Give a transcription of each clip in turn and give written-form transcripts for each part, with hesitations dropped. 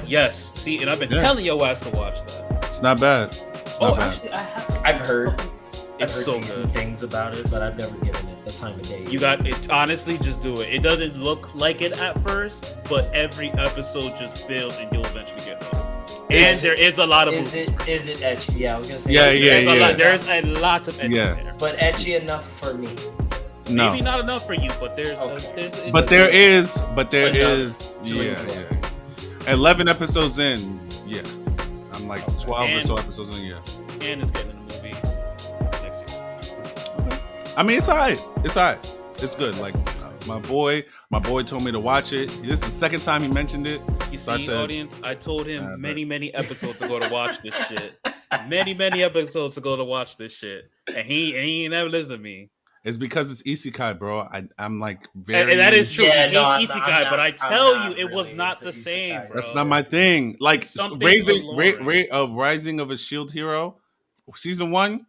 Yes. See, and I've been telling your ass to watch that. It's not bad. Actually, I've heard so decent things about it, but I've never given it the time of day. You got it. Honestly, just do it. It doesn't look like it at first, but every episode just builds, and you'll eventually get hooked. And there is a lot of. Is it edgy? Yeah, I was gonna say. Yeah. There's a lot of edgy there, but edgy enough for me. No. Maybe not enough for you, but there's. There is. Yeah. 11 episodes in. Yeah, I'm like 12 or so episodes in. Yeah. And it's getting in the movie next year. Okay. I mean, it's alright. It's good. Like my boy told me to watch it. This is the second time he mentioned it. You see, audience, I told him many episodes ago to watch this shit. Many episodes ago to watch this shit, and he ain't never listened to me. It's because it's isekai, bro. I'm like very. And that is true. Yeah, isekai, but I tell you, it was not the same, bro. That's not my thing. Like Rising of a Shield Hero, season 1,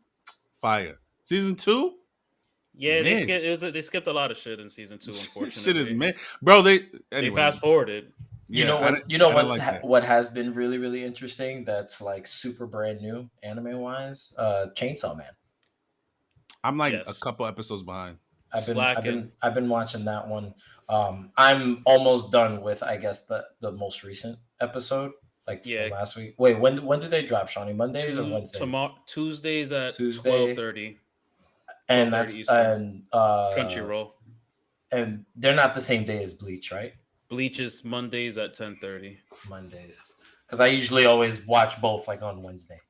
fire. Season 2. Yeah, they skipped a lot of shit in season 2. Unfortunately, shit is man, bro. They fast forwarded. What has been really, really interesting that's like super brand new anime wise, Chainsaw Man. I'm like a couple episodes behind. I've been watching that one. I'm almost done with, I guess, the most recent episode, like from last week. Wait, when do they drop, Shawny? Mondays or Wednesdays? Tuesdays at 12:30. And that's Crunchyroll. And they're not the same day as Bleach, right? Bleach is Mondays at 10:30. Mondays, because I usually always watch both like on Wednesday.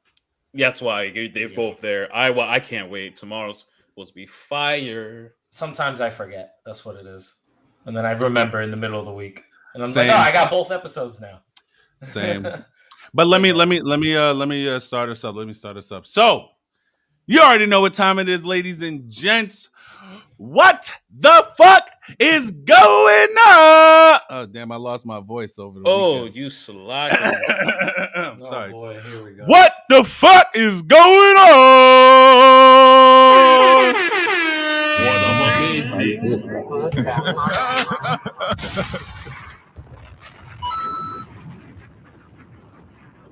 That's why they're both there. I can't wait. Tomorrow's supposed to be fire. Sometimes I forget. That's what it is, and then I remember in the middle of the week, and I'm like, oh, I got both episodes now. Same. But let me start us up. Let me start us up. So you already know what time it is, ladies and gents. What the fuck is going on? Oh, damn, I lost my voice over the weekend. You slacking. I'm sorry. Boy, here we go. What the fuck is going on?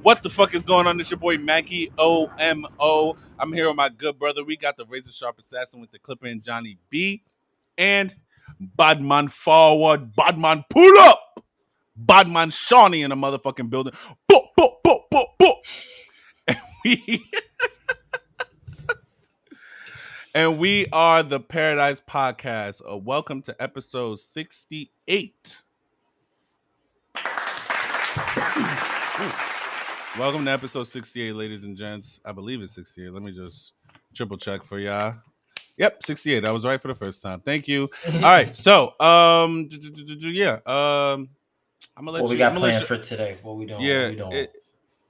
What the fuck is going on? This your boy Macky, OMO. I'm here with my good brother. We got the razor sharp assassin with the clipper and Johnny B. And Badman forward, Badman pull up. Badman Shawny in the motherfucking building. Boop, boop, boop, boop, boop. And we are the Paradise Podcast. Welcome to episode 68. Welcome to episode 68, ladies and gents. I believe it's 68. Let me just triple check for y'all. Yep, 68. I was right for the first time. Thank you. All right, so I'm gonna let what we got planned for today? What we doing? Yeah.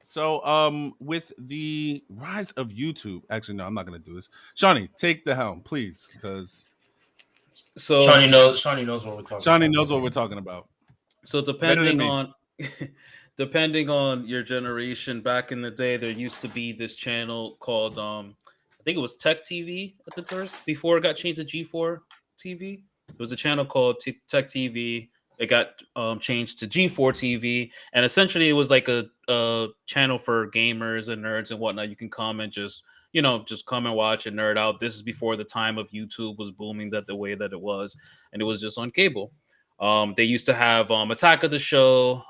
So with the rise of YouTube, actually no, I'm not gonna do this. Shawny, take the helm, please, because Shawny knows what we're talking. Shawny knows what we're talking about. So depending on your generation, back in the day, there used to be this channel called I think it was Tech TV at the first, before it got changed to G4 TV. It was a channel called Tech TV. It got changed to G4 TV, and essentially it was like a channel for gamers and nerds and whatnot. You can come and just come and watch and nerd out. This is before the time of YouTube was booming that the way that it was, and it was just on cable. They used to have Attack of the Show,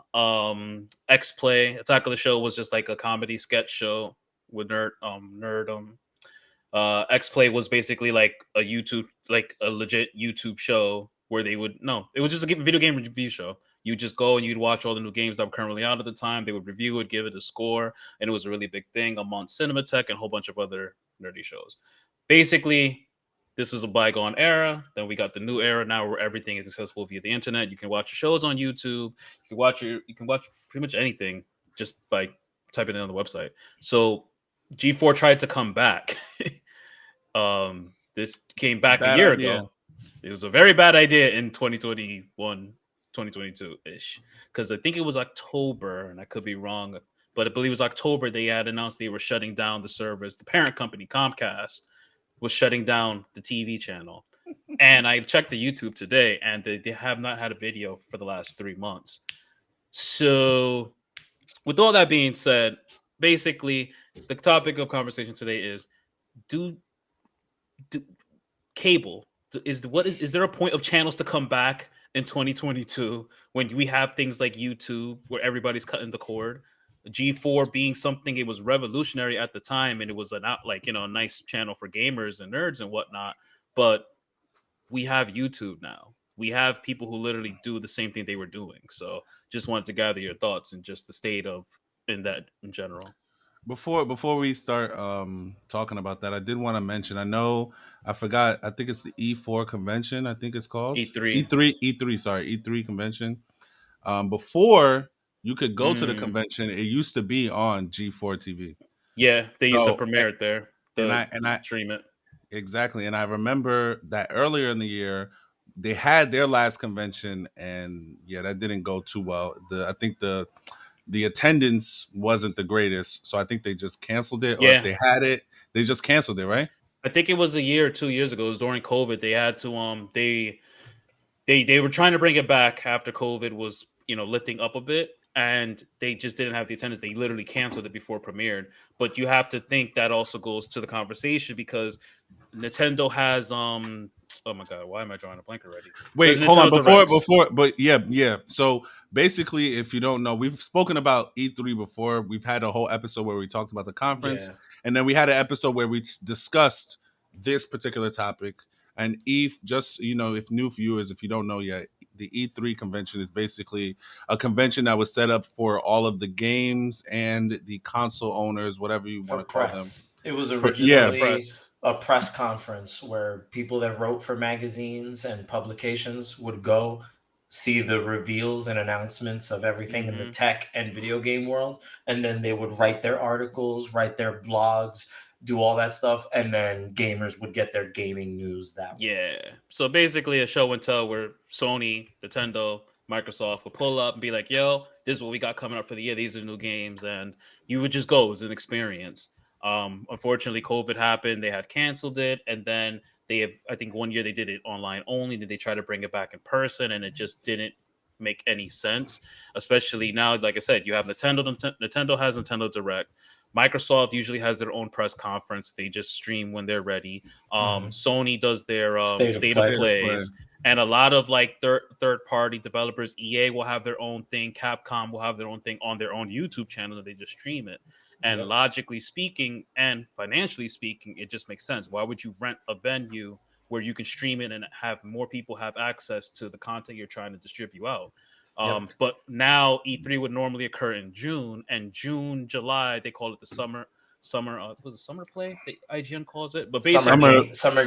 X Play. Attack of the Show was just like a comedy sketch show with nerdom. X Play was basically like a legit YouTube show where it was just a video game review show. You just go and you'd watch all the new games that were currently out at the time. They would review it, give it a score, and it was a really big thing among Cinematech and a whole bunch of other nerdy shows. Basically, this was a bygone era. Then we got the new era now where everything is accessible via the internet. You can watch your shows on YouTube. You can watch pretty much anything just by typing it on the website. So G4 tried to come back. This came back a year ago. It was a very bad idea in 2021, 2022-ish. Because I think it was October, and I could be wrong, but I believe it was October they had announced they were shutting down the servers. The parent company, Comcast, was shutting down the TV channel. And I checked the YouTube today, and they have not had a video for the last 3 months. So, with all that being said, basically, the topic of conversation today is: do cable is there a point of channels to come back in 2022 when we have things like YouTube where everybody's cutting the cord? G4 being something, it was revolutionary at the time, and it was a nice channel for gamers and nerds and whatnot. But we have YouTube now. We have people who literally do the same thing they were doing. So just wanted to gather your thoughts and just the state of in that in general. Before we start talking about that, I did want to mention. I forgot. I think it's the E4 convention. I think it's called E3. E3. Sorry, E3 convention. Before you could go to the Mm. convention, it used to be on G4 TV. Yeah, they used to So premiere it there. and I Stream it. exactly, and I remember that earlier in the year they had their last convention, and yeah, that didn't go too well. I think the attendance wasn't the greatest, so I think they just canceled it. Or if Yeah. they had it, they just canceled it, right? I think it was a year or 2 years ago. It was during COVID. They had to they were trying to bring it back after COVID was, lifting up a bit, and they just didn't have the attendance. They literally canceled it before it premiered. But you have to think that also goes to the conversation because Nintendo has oh my god, why am I drawing a blank already? Wait, The hold on. Nintendo Directs. But yeah. So basically, if you don't know, we've spoken about E3 before. We've had a whole episode where we talked about the conference, Yeah. and then we had an episode where we discussed this particular topic. And just if new viewers, if you don't know yet, the E3 convention is basically a convention that was set up for all of the games and the console owners, whatever you For want to call them. press. It was Yeah, originally a press conference where people that wrote for magazines and publications would go see the reveals and announcements of everything in the tech and video game world. And then they would write their articles, write their blogs, do all that stuff. And then gamers would get their gaming news that way. Yeah. So basically a show and tell where Sony, Nintendo, Microsoft would pull up and be like, yo, this is what we got coming up for the year. These are the new games. And you would just go as an experience. Unfortunately, COVID happened. They had canceled it. And then I think one year they did it online only. Then they tried to bring it back in person, and it just didn't make any sense. Especially now, like I said, you have Nintendo. Nintendo has Nintendo Direct. Microsoft usually has their own press conference. They just stream when they're ready. Sony does their state of plays. And a lot of like third party developers, EA will have their own thing. Capcom will have their own thing on their own YouTube channel, and they just stream it. And logically speaking and financially speaking, it just makes sense. Why would you rent a venue where you can stream it and have more people have access to the content you're trying to distribute out? But now E3 would normally occur in June, and July they call it the summer was it summer play? The IGN calls it, but basically summer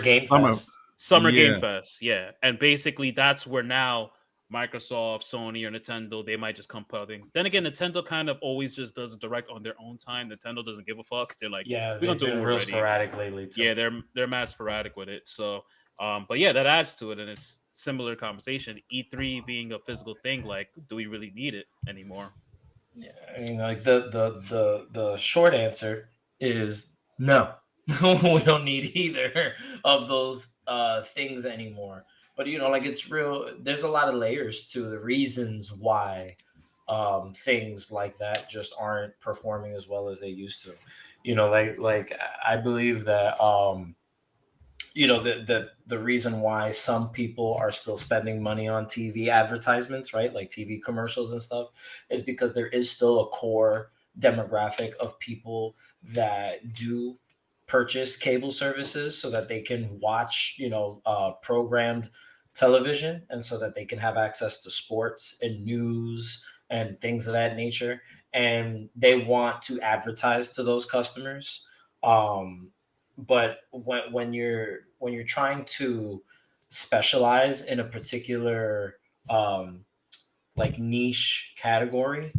game fest, yeah. And basically that's where now Microsoft, Sony, or Nintendo, they might just come putting. Then again, Nintendo kind of always just does it direct on their own time. Nintendo doesn't give a fuck. They're like, yeah, we don't do it real sporadic lately too. Yeah, they're mad sporadic with it. So but yeah, that adds to it, and it's similar conversation. E3 being a physical thing, like, do we really need it anymore? Yeah, I mean, like the short answer is no. We don't need either of those things anymore. But like it's real. There's a lot of layers to the reasons why things like that just aren't performing as well as they used to. Like I believe that the reason why some people are still spending money on TV advertisements, right? Like TV commercials and stuff, is because there is still a core demographic of people that do purchase cable services so that they can watch, programmed television, and so that they can have access to sports and news and things of that nature. And they want to advertise to those customers. But when you're trying to specialize in a particular like niche category,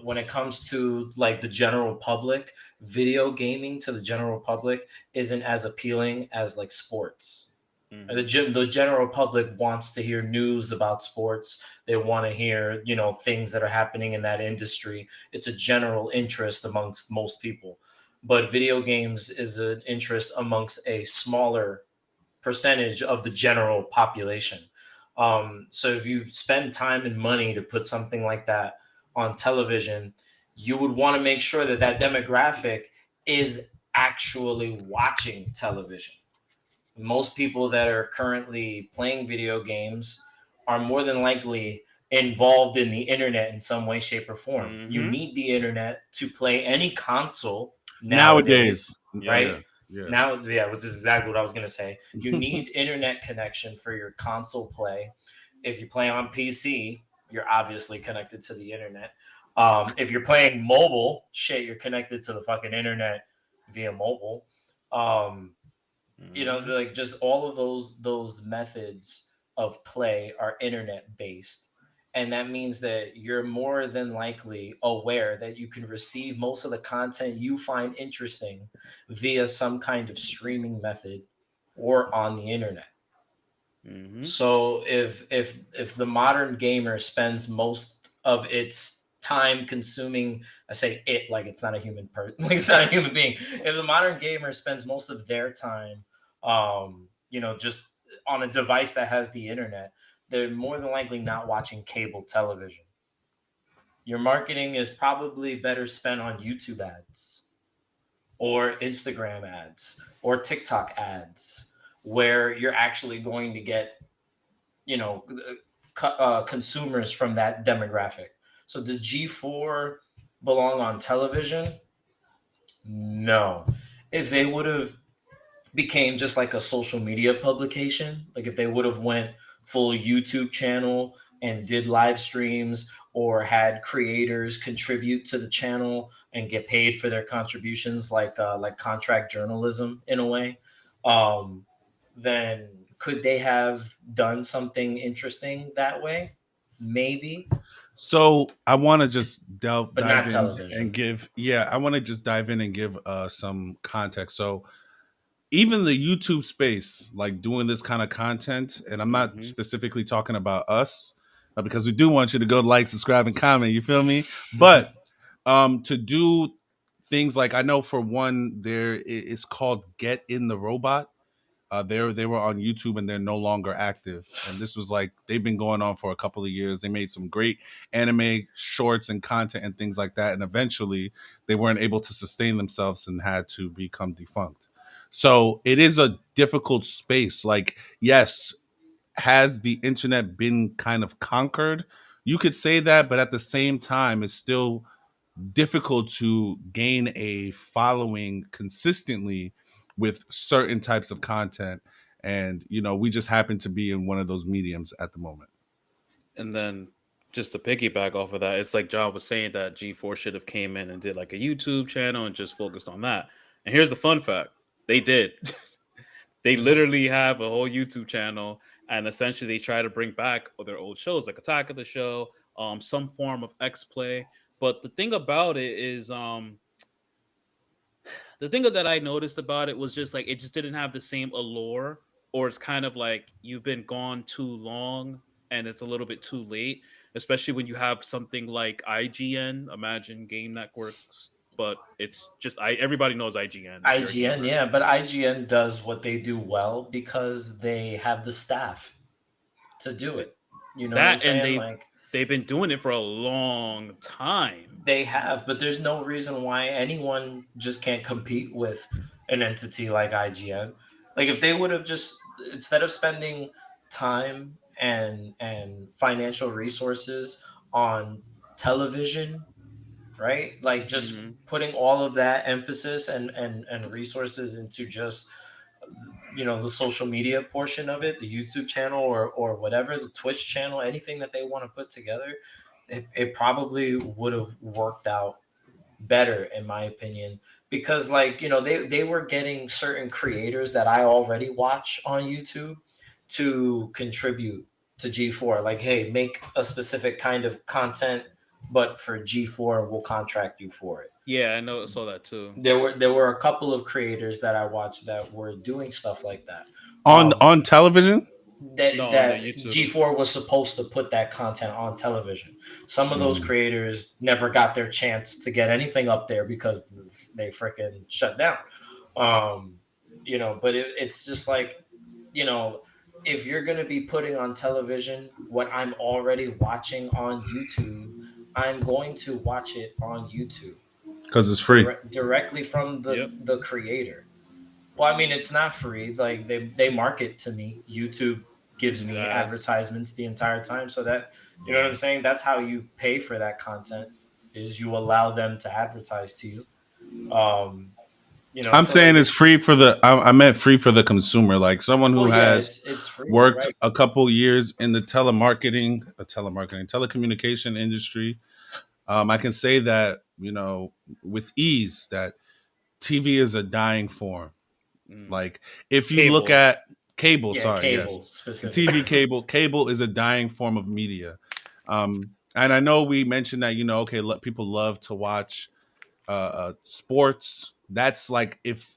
when it comes to like the general public, video gaming to the general public isn't as appealing as like sports. The general public wants to hear news about sports. They want to hear, things that are happening in that industry. It's a general interest amongst most people. But video games is an interest amongst a smaller percentage of the general population. So if you spend time and money to put something like that on television, you would want to make sure that that demographic is actually watching television. Most people that are currently playing video games are more than likely involved in the internet in some way, shape, or form. You Mm-hmm. need the internet to play any console Nowadays. nowadays, Yeah. right? Yeah. Yeah. Now, yeah, which is exactly what I was going to say. You need internet connection for your console play. If you play on PC, you're obviously connected to the internet. If you're playing mobile, shit, you're connected to the fucking internet via mobile. Um, Mm-hmm. like just all of those methods of play are internet based, and that means that you're more than likely aware that you can receive most of the content you find interesting via some kind of streaming method or on the internet. Mm-hmm. So if the modern gamer spends most of its time consuming, I say it like it's not a human person, like it's not a human being. If the modern gamer spends most of their time, just on a device that has the internet, they're more than likely not watching cable television. Your marketing is probably better spent on YouTube ads or Instagram ads or TikTok ads, where you're actually going to get you know consumers from that demographic. So does G4 belong on television? No. If they would have became just like a social media publication, like if they would have went full YouTube channel and did live streams or had creators contribute to the channel and get paid for their contributions, like contract journalism in a way, um, then could they have done something interesting that way? Maybe, So I want to just but dive not in and television. give, yeah, I want to just dive in and give some context. So even the YouTube space, like doing this kind of content, and I'm not Mm-hmm. specifically talking about us, because we do want you to go like, subscribe, and comment. You feel me? But to do things like, I know for one, it's called Get in the Robot. They were on YouTube and they're no longer active. And this was like they've been going on for a couple of years. They made some great anime shorts and content and things like that. And eventually, they weren't able to sustain themselves and had to become defunct. So it is a difficult space. Like, yes, has the internet been kind of conquered? You could say that, but at the same time, it's still difficult to gain a following consistently with certain types of content. And, we just happen to be in one of those mediums at the moment. And then just to piggyback off of that, it's like John was saying that G4 should have came in and did like a YouTube channel and just focused on that. And here's the fun fact: they did. They Mhm. literally have a whole YouTube channel, and essentially they try to bring back their old shows like Attack of the Show, some form of X Play. But the thing about it is, the thing that I noticed about it was just like it just didn't have the same allure, or it's kind of like you've been gone too long and it's a little bit too late, especially when you have something like IGN, Imagine Game Networks, but it's just everybody knows IGN if you're a IGN, gamer. yeah, but IGN does what they do well because they have the staff to do it. You know what I'm That and saying? they've Like they've been doing it for a long time. they have, but there's no reason why anyone just can't compete with an entity like IGN. Like if they would have just instead of spending time and financial resources on television, right? Like just Hmm. putting all of that emphasis and resources into just the social media portion of it, the YouTube channel or whatever, the Twitch channel, anything that they want to put together, it probably would have worked out better in my opinion, because they were getting certain creators that I already watch on YouTube to contribute to G4, like, hey, make a specific kind of content but for G4 we'll contract you for it. Yeah, I know, saw that too. There were a couple of creators that I watched that were doing stuff like that. On Um, on television. No, that on the that YouTube. G4 was supposed to put that content on television. Some of those Mm. creators never got their chance to get anything up there because they freaking shut down. But it's just like, you know, if you're going to be putting on television what I'm already watching on YouTube, I'm going to watch it on YouTube because it's free. directly from Yep. the creator. Well, I mean, it's not free. Like they market to me. YouTube gives me Ads. advertisements the entire time, so that you know what I'm saying. That's how you pay for that content. Is you allow them to advertise to you. Um, I'm so like saying it's it's free for the. I meant free for the consumer, like someone well, who yeah, has it's free, worked right? a couple years in the telecommunication industry. I can say that with ease that TV is a dying form. Mm. Like if you look Cable. at cable, Yeah, sorry, yes, cable specifically. TV cable is a dying form of media. And I know we mentioned that okay, people love to watch sports. That's like if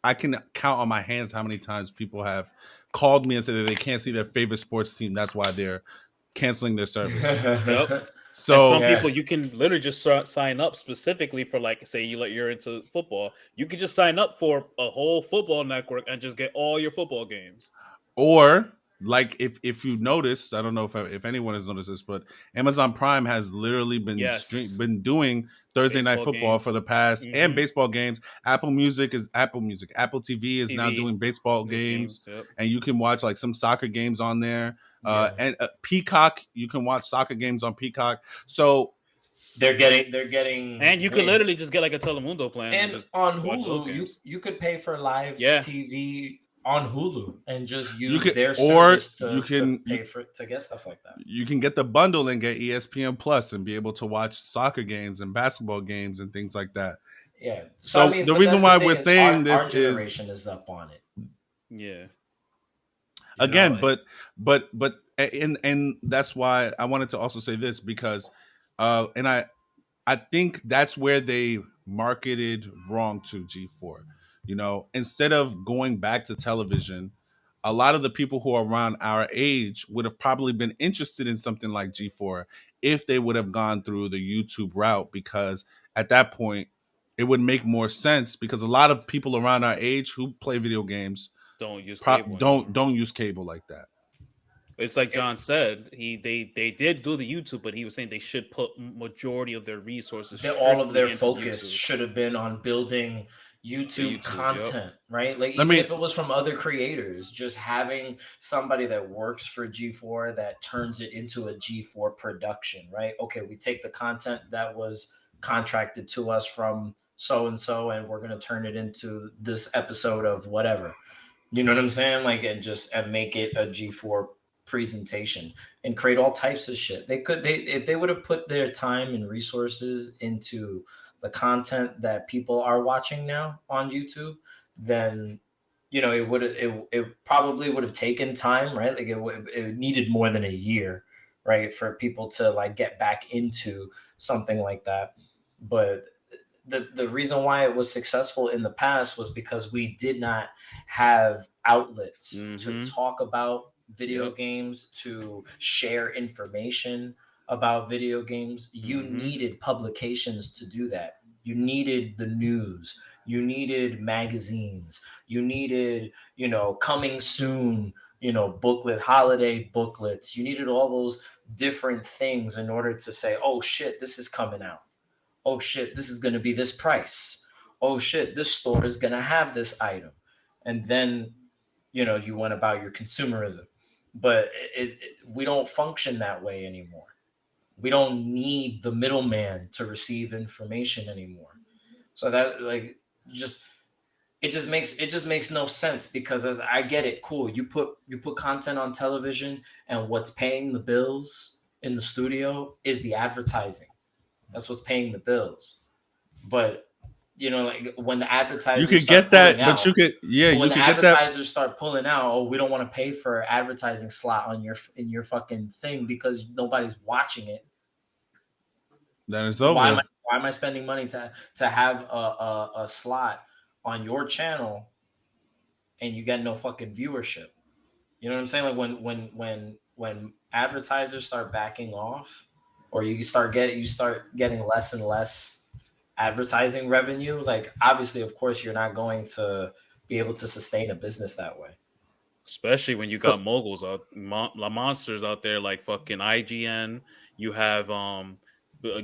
I can count on my hands how many times people have called me and said that they can't see their favorite sports team. That's why they're canceling their service. Yep. And some So, Yeah, people you can literally just sign up specifically for, like, say you're into football. You can just sign up for a whole football network and just get all your football games. or like if you noticed, I don't know if anyone has noticed this, but Amazon Prime has literally Yes. been doing Thursday night Baseball football for games. the past and Mm-hmm. baseball games. Apple Music. Apple TV is now TV doing baseball games, games. Yep. and you can watch like some soccer games on there. yeah. And Peacock, you can watch soccer games on Peacock. So They're getting And you could way. literally just get like a Telemundo plan and And just on watch those Hulu, games. you could pay for live Yeah. TV on Hulu and just you use can, their or service you to can pay for to get stuff like that. you can get the bundle and get ESPN Plus and be able to watch soccer games and basketball games and things like that. Yeah. So I So mean, the but reason that's the why thing we're is saying our this is generation is up on it. Yeah. You know, again, but and that's why I wanted to also say this because and I think that's where they marketed wrong to G4. Instead of going back to television, a lot of the people who are around our age would have probably been interested in something like G4 if they would have gone through the YouTube route, because at that point it would make more sense because a lot of people around our age who play video games Don't use cable don't anymore. don't use cable like that. It's like John said. They did do the YouTube, but he was saying they should put majority of their resources all of their strictly into focus YouTube. should have been on building The YouTube YouTube. Yep. content, right? Like Let even me if it was from other creators, just having somebody that works for G4 that turns it into a G4 production, right? Okay, we take the content that was contracted to us from so and so and we're going to turn it into this episode of whatever. You know what I'm saying? Like and make it a G4 presentation and create all types of shit. They if they would have put their time and resources into the content that people are watching now on YouTube, then it probably would have taken time, right? Like it needed more than a year, right, for people to like get back into something like that. But the reason why it was successful in the past was because we did not have outlets to Mm-hmm. talk about video Yep. games, to share information about video games. You Mm-hmm. needed publications to do that. You needed the news. You needed magazines. You needed, coming soon, booklet, holiday booklets. You needed all those different things in order to say, oh shit, this is coming out. Oh shit, this is going to be this price. Oh shit, this store is going to have this item. And then, you went about your consumerism. But we don't function that way anymore. We don't need the middleman to receive information anymore. So that like just it just makes no sense because I get it. Cool. You put content on television and what's paying the bills in the studio is the advertising. That's what's paying the bills. But like when the you advertisers could start get pulling that, but out, when you the could get that. advertisers start pulling out, oh, we don't want to pay for advertising slot on your fucking thing because nobody's watching it. Then it's Why am I over. why am I spending money to have a slot on your channel and you get no fucking viewership? You know what I'm saying? Like when advertisers start backing off, or you start getting less and less advertising revenue. Like obviously, of course, you're not going to be able to sustain a business that way. Especially when you So got moguls out, monsters out there like fucking IGN. You have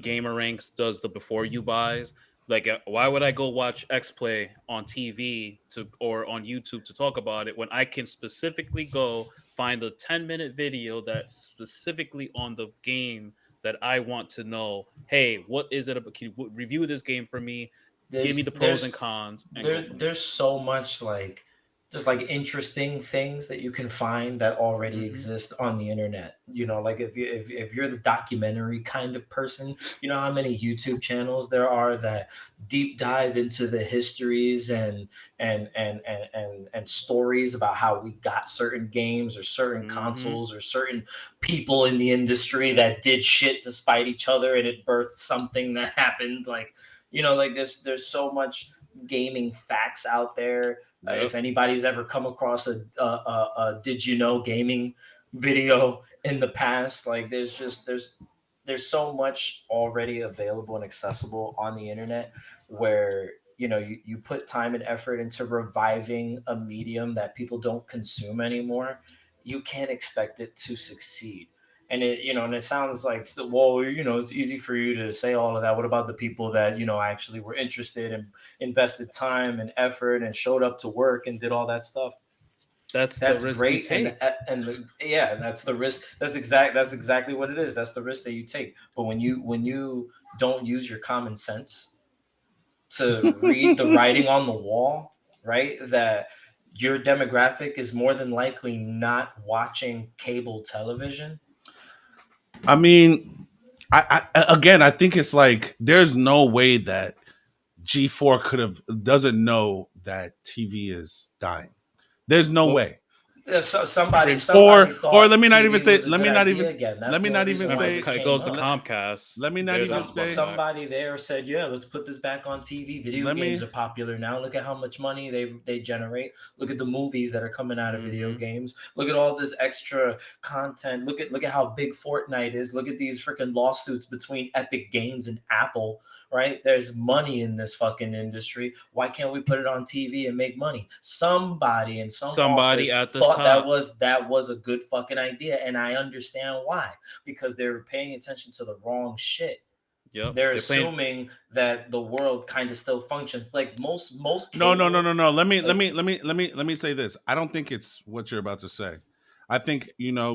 Gamer Ranks does the before you buys. Like, why would I go watch X Play on TV to or on YouTube to talk about it when I can specifically go find a 10-minute video that's specifically on the game that I want to know? Hey, what is it about? Can you review this game for me? Give me there's the pros and there's cons and go there's from there. there's so much like just like interesting things that you can find that already Hmm. exist on the internet. Like if you're the documentary kind of person, you know how many YouTube channels there are that deep dive into the histories and stories about how we got certain games or certain Hmm. consoles or certain people in the industry that did shit to spite each other and it birthed something that happened like like there's so much gaming facts out there. Yep. If anybody's ever come across a did you know gaming video in the past, like there's so much already available and accessible on the internet where you put time and effort into reviving a medium that people don't consume anymore. You can't expect it to succeed. And it sounds like, well, it's easy for you to say all of that. What about the people that actually were interested and invested time and effort and showed up to work and did all that stuff? That's the That's risk you great. and take. yeah, that's the risk. That's exactly what it is. That's the risk that you take. But when you don't use your common sense to read the writing on the wall, right, that your demographic is more than likely not watching cable television. I mean, again, I think it's like there's no way that G4 could have doesn't know that TV is dying. There's no Well, way. So somebody rem- somebody Or let thought me not even TV say was a good idea again. That's let me the only not even reason why remember, this say it came goes to up. Comcast. let me not They're the even ones brought it say back. Somebody there said, "Yeah, let's put this back on TV. Video let games me are popular now. Look at how much money they generate. Look at the movies that are coming out of video Hmm. games. Look at all this extra content. Look at how big Fortnite is. Look at these freaking lawsuits between Epic Games and Apple. Right? There's money in this fucking industry. Why can't we put it on TV and make money?" Somebody in some Somebody office at the thought that top. was a good fucking idea, and I understand why, because they were paying attention to the wrong shit. Yep, They're they're playing. assuming that the world kind of still functions like most no cable, no. like Let me say this. I don't think it's what you're about to say. I think,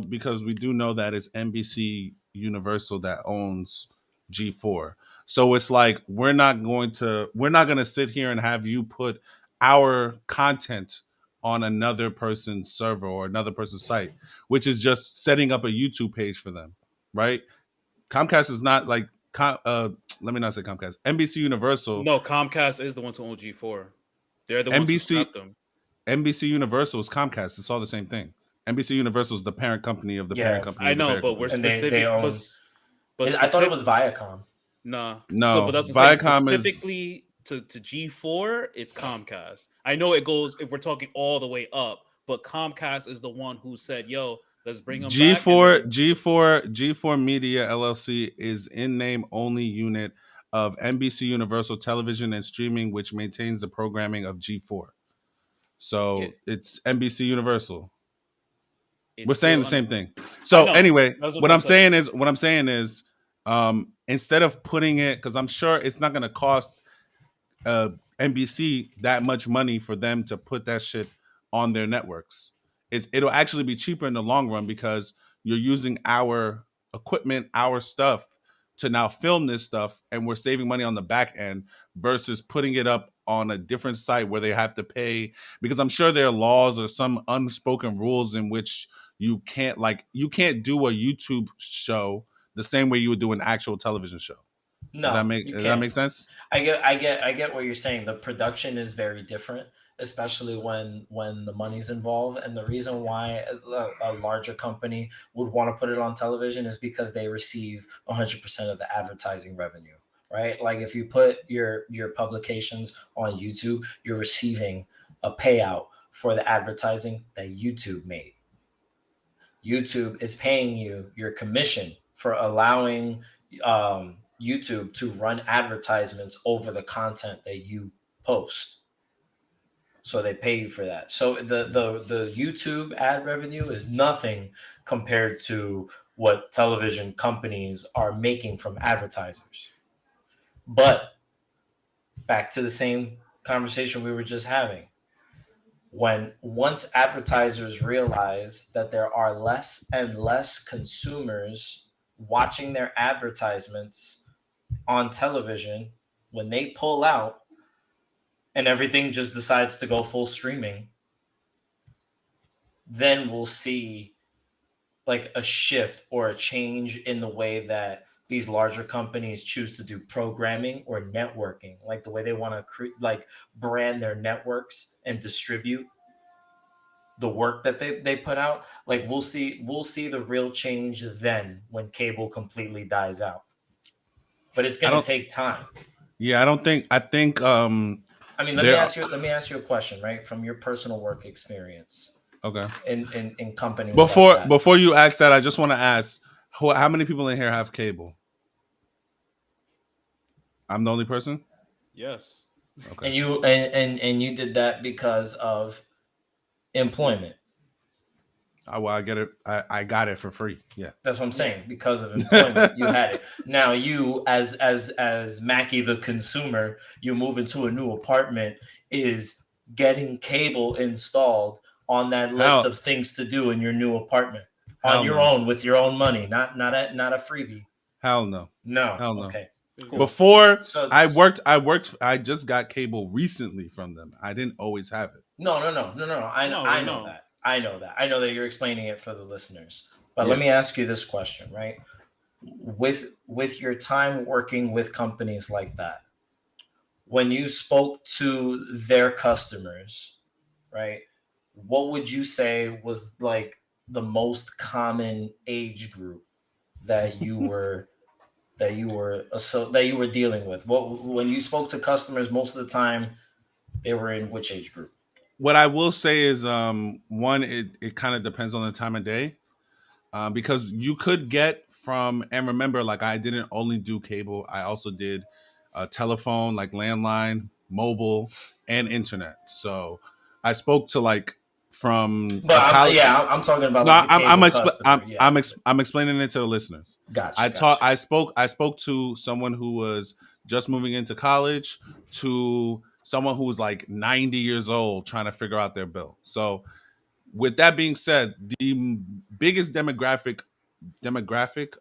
because we do know that it's NBC Universal that owns G4. So it's like we're not going to sit here and have you put our content on another person's server or another person's site, which is just setting up a YouTube page for them, right? Comcast is not like let me not say Comcast. NBC Universal, No, Comcast is the ones who own G4. They're the ones who NBC scrapped them. NBC Universal is Comcast. It's all the same thing. NBC Universal is the parent company of the parent yeah, company I of the know, parent but we're company. and they specific, own. but I thought it specific. was Viacom. Nah. So, but No, that's what I'm saying. Viacom is Specifically to G4, it's Comcast. I know it goes if we're talking all the way up, but Comcast is the one who said, "Yo, let's bring them back," and G4 then G4 G4 Media LLC is in name only unit of NBC Universal Television and Streaming, which maintains the programming of G4. yeah, So it's NBC Universal. it's We're saying still the under. same thing. I So know. anyway, That's what I'm saying. what I'm saying is, instead of putting it, because I'm sure it's not going to cost uh, NBC that much money for them to put that shit on their networks. It'll actually be cheaper in the long run because you're using our equipment, our stuff to now film this stuff, and we're saving money on the back end versus putting it up on a different site where they have to pay, because I'm sure there are laws or some unspoken rules in which you can't do a YouTube show the same way you would do an actual television show. No, you Does that can't. make sense? I get what you're saying. The production is very different, especially when the money's involved. And the reason why a larger company would want to put it on television is because they receive 100% of the advertising revenue, right? Like if you put your publications on YouTube, you're receiving a payout for the advertising that YouTube made. YouTube is paying you your commission for allowing YouTube to run advertisements over the content that you post. So they pay you for that. So the YouTube ad revenue is nothing compared to what television companies are making from advertisers. But back to the same conversation we were just having. When once advertisers realize that there are less and less consumers watching their advertisements on television, when they pull out and everything just decides to go full streaming, then we'll see like a shift or a change in the way that these larger companies choose to do programming or networking, like the way they want to like brand their networks and distribute the work that they put out. Like we'll see the real change then when cable completely dies out. But it's I going to don't. take time. Yeah, I don't think. I think. I mean, There. let me ask you a question, right? From your personal work experience Okay. in companies Before like that. before you ask that, I just want to ask how many people in here have cable? I'm the only person. Yes. Okay. And you did that because of employment. Well, I get it. I got it for free. Yeah. That's what I'm saying. Because of employment, you had it. Now you, as Macky the consumer, you move into a new apartment, is getting cable installed on that list Hell, of things to do in your new apartment on hell your no. own with your own money, not a freebie. Hell no. No. Hell no. Okay. Cool. Before So I worked. I just got cable recently from them. I didn't always have it. No. I No, know no. that. I know that you're explaining it for the listeners. But Yeah. let me ask you this question, right? With your time working with companies like that, when you spoke to their customers, right? What would you say was like the most common age group that you were that you were dealing with? What when you spoke to customers, most of the time they were in which age group? What I will say is, one, it kind of depends on the time of day, because you could get from, and remember, like I didn't only do cable, I also did telephone, like landline, mobile, and internet. So I spoke to like from But a college. I'm talking about No, like the cable customer. Yeah, I'm explaining it to the listeners. gotcha. I spoke to someone who was just moving into college, to someone who was like 90 years old trying to figure out their bill. So with that being said, the biggest demographic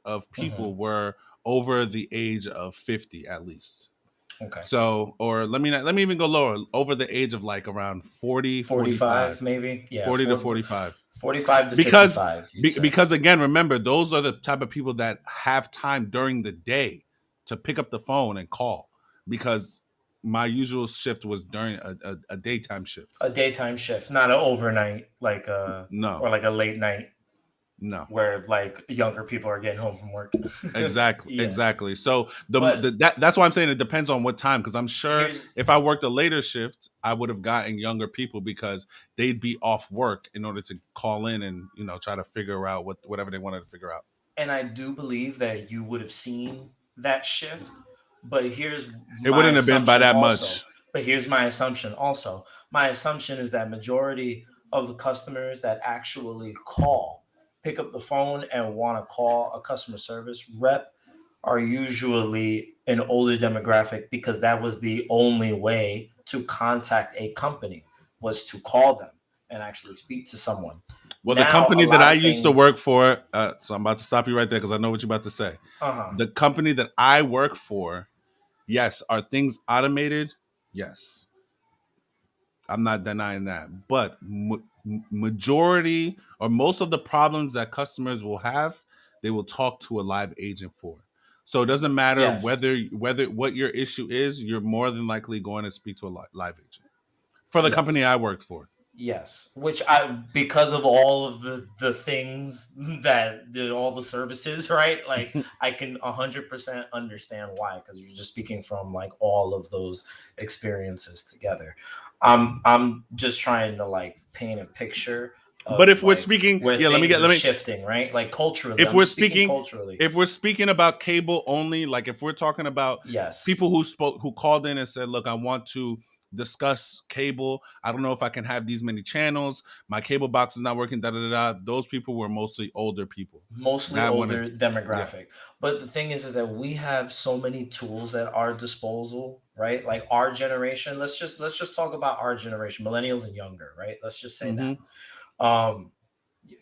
of Mhm. people were over the age of 50 at least. Okay. So, or let me even go lower, over the age of like around 40, 45 45, maybe. Yeah, 40 to 45. 45 to Because 55, you'd say. because again, remember, those are the type of people that have time during the day to pick up the phone and call, because my usual shift was during a daytime shift. A daytime shift, not an overnight No, or like a late night no. where like younger people are getting home from work. Exactly, Yeah. exactly. So But that's why I'm saying it depends on what time, because I'm sure here's if I worked a later shift, I would have gotten younger people because they'd be off work in order to call in and try to figure out whatever they wanted to figure out. and I do believe that you would have seen that shift, but It wouldn't have been by that also. much. But here's my assumption also. My assumption is that majority of the customers that actually pick up the phone and want to call a customer service rep are usually an older demographic because that was the only way to contact a company was to call them and actually speak to someone. Well, the Now a company that lot I of used to things work for, so I'm about to stop you right there because I know what you're about to say. uh-huh. The company that I work for, yes, are things automated? Yes. I'm not denying that. But majority or most of the problems that customers will have, they will talk to a live agent for. So it doesn't matter Yes. whether what your issue is, you're more than likely going to speak to a live agent for the company Yes. I worked for. Yes, which I because of all of the things all the services, right? Like I can 100% understand why because you're just speaking from like all of those experiences together. I'm just trying to like paint a picture But of if we're like speaking, where yeah, things are let me shifting, right? Like culturally, if I'm we're just speaking speaking culturally. if we're speaking about cable only, like if we're talking about Yes. people who called in and said, "Look, I want to discuss cable. I don't know if I can have these many channels. My cable box is not working. Da da da. Those people were mostly older people. Mostly Not one of older yeah. demographic. But the thing is that we have so many tools at our disposal, right? Like our generation. Let's just talk about our generation, millennials and younger, right? Let's just say Mm-hmm. that.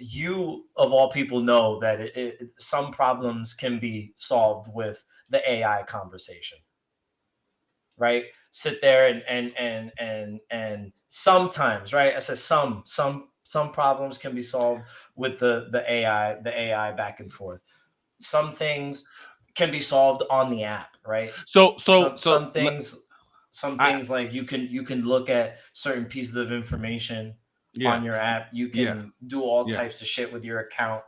You of all people know that some problems can be solved with the AI conversation, right? Sit there and sometimes, right? I said some problems can be solved with the AI back and forth. Some things can be solved on the app, right? So Some so so some things some I things like you can look at certain pieces of information yeah on your app. You yeah can do all yeah. types of shit with your account.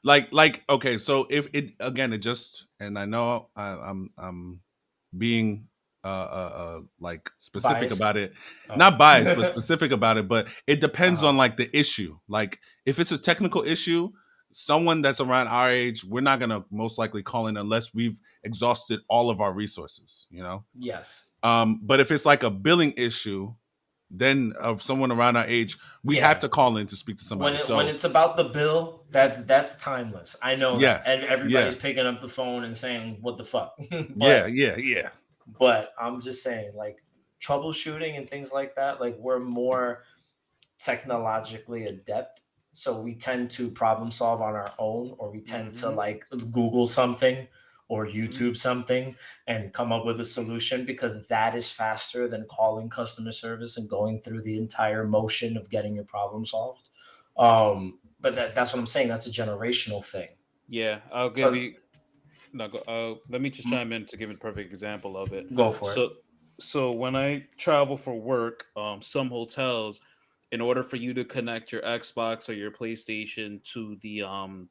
Like okay, so if it again it just and I know I'm being like specific Biased. about it, Oh. not biased but specific about it, but it depends Uh-huh. on like the issue. Like if it's a technical issue, someone that's around our age, we're not gonna most likely call in unless we've exhausted all of our resources, you know. Yes. But if it's like a billing issue, then of someone around our age, we have Yeah. to call in to speak to When somebody. when So it's about the bill, that's timeless. I know that. yeah And yeah everybody's picking up the phone and saying, "What the fuck?" yeah but yeah yeah but I'm just saying, like troubleshooting and things like that. Like we're more technologically adept, so we tend to problem solve on our own, or we tend to Mm-hmm. like Google something or Mm-hmm. YouTube something and come up with a solution, because that is faster than calling customer service and going through the entire motion of getting your problem solved. But that's what I'm saying. That's a generational thing. Yeah, I'll give So you. No, go, let me just chime in to give a perfect example of it. go for it. So, so when I travel for work, some hotels, in order for you to connect your Xbox or your PlayStation to the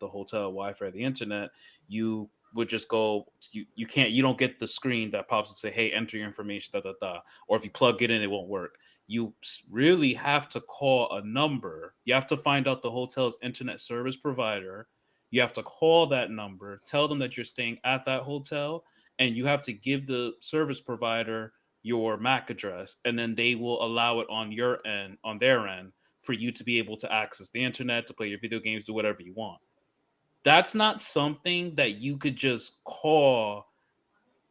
hotel Wi-Fi or the internet, you would just go. You don't get the screen that pops and say, "Hey, enter your information." Da da da. Or if you plug it in, it won't work. You really have to call a number. You have to find out the hotel's internet service provider. You have to call that number, tell them that you're staying at that hotel, and you have to give the service provider your MAC address, and then they will allow it on your end, on their end, for you to be able to access the internet, to play your video games, do whatever you want. That's not something that you could just call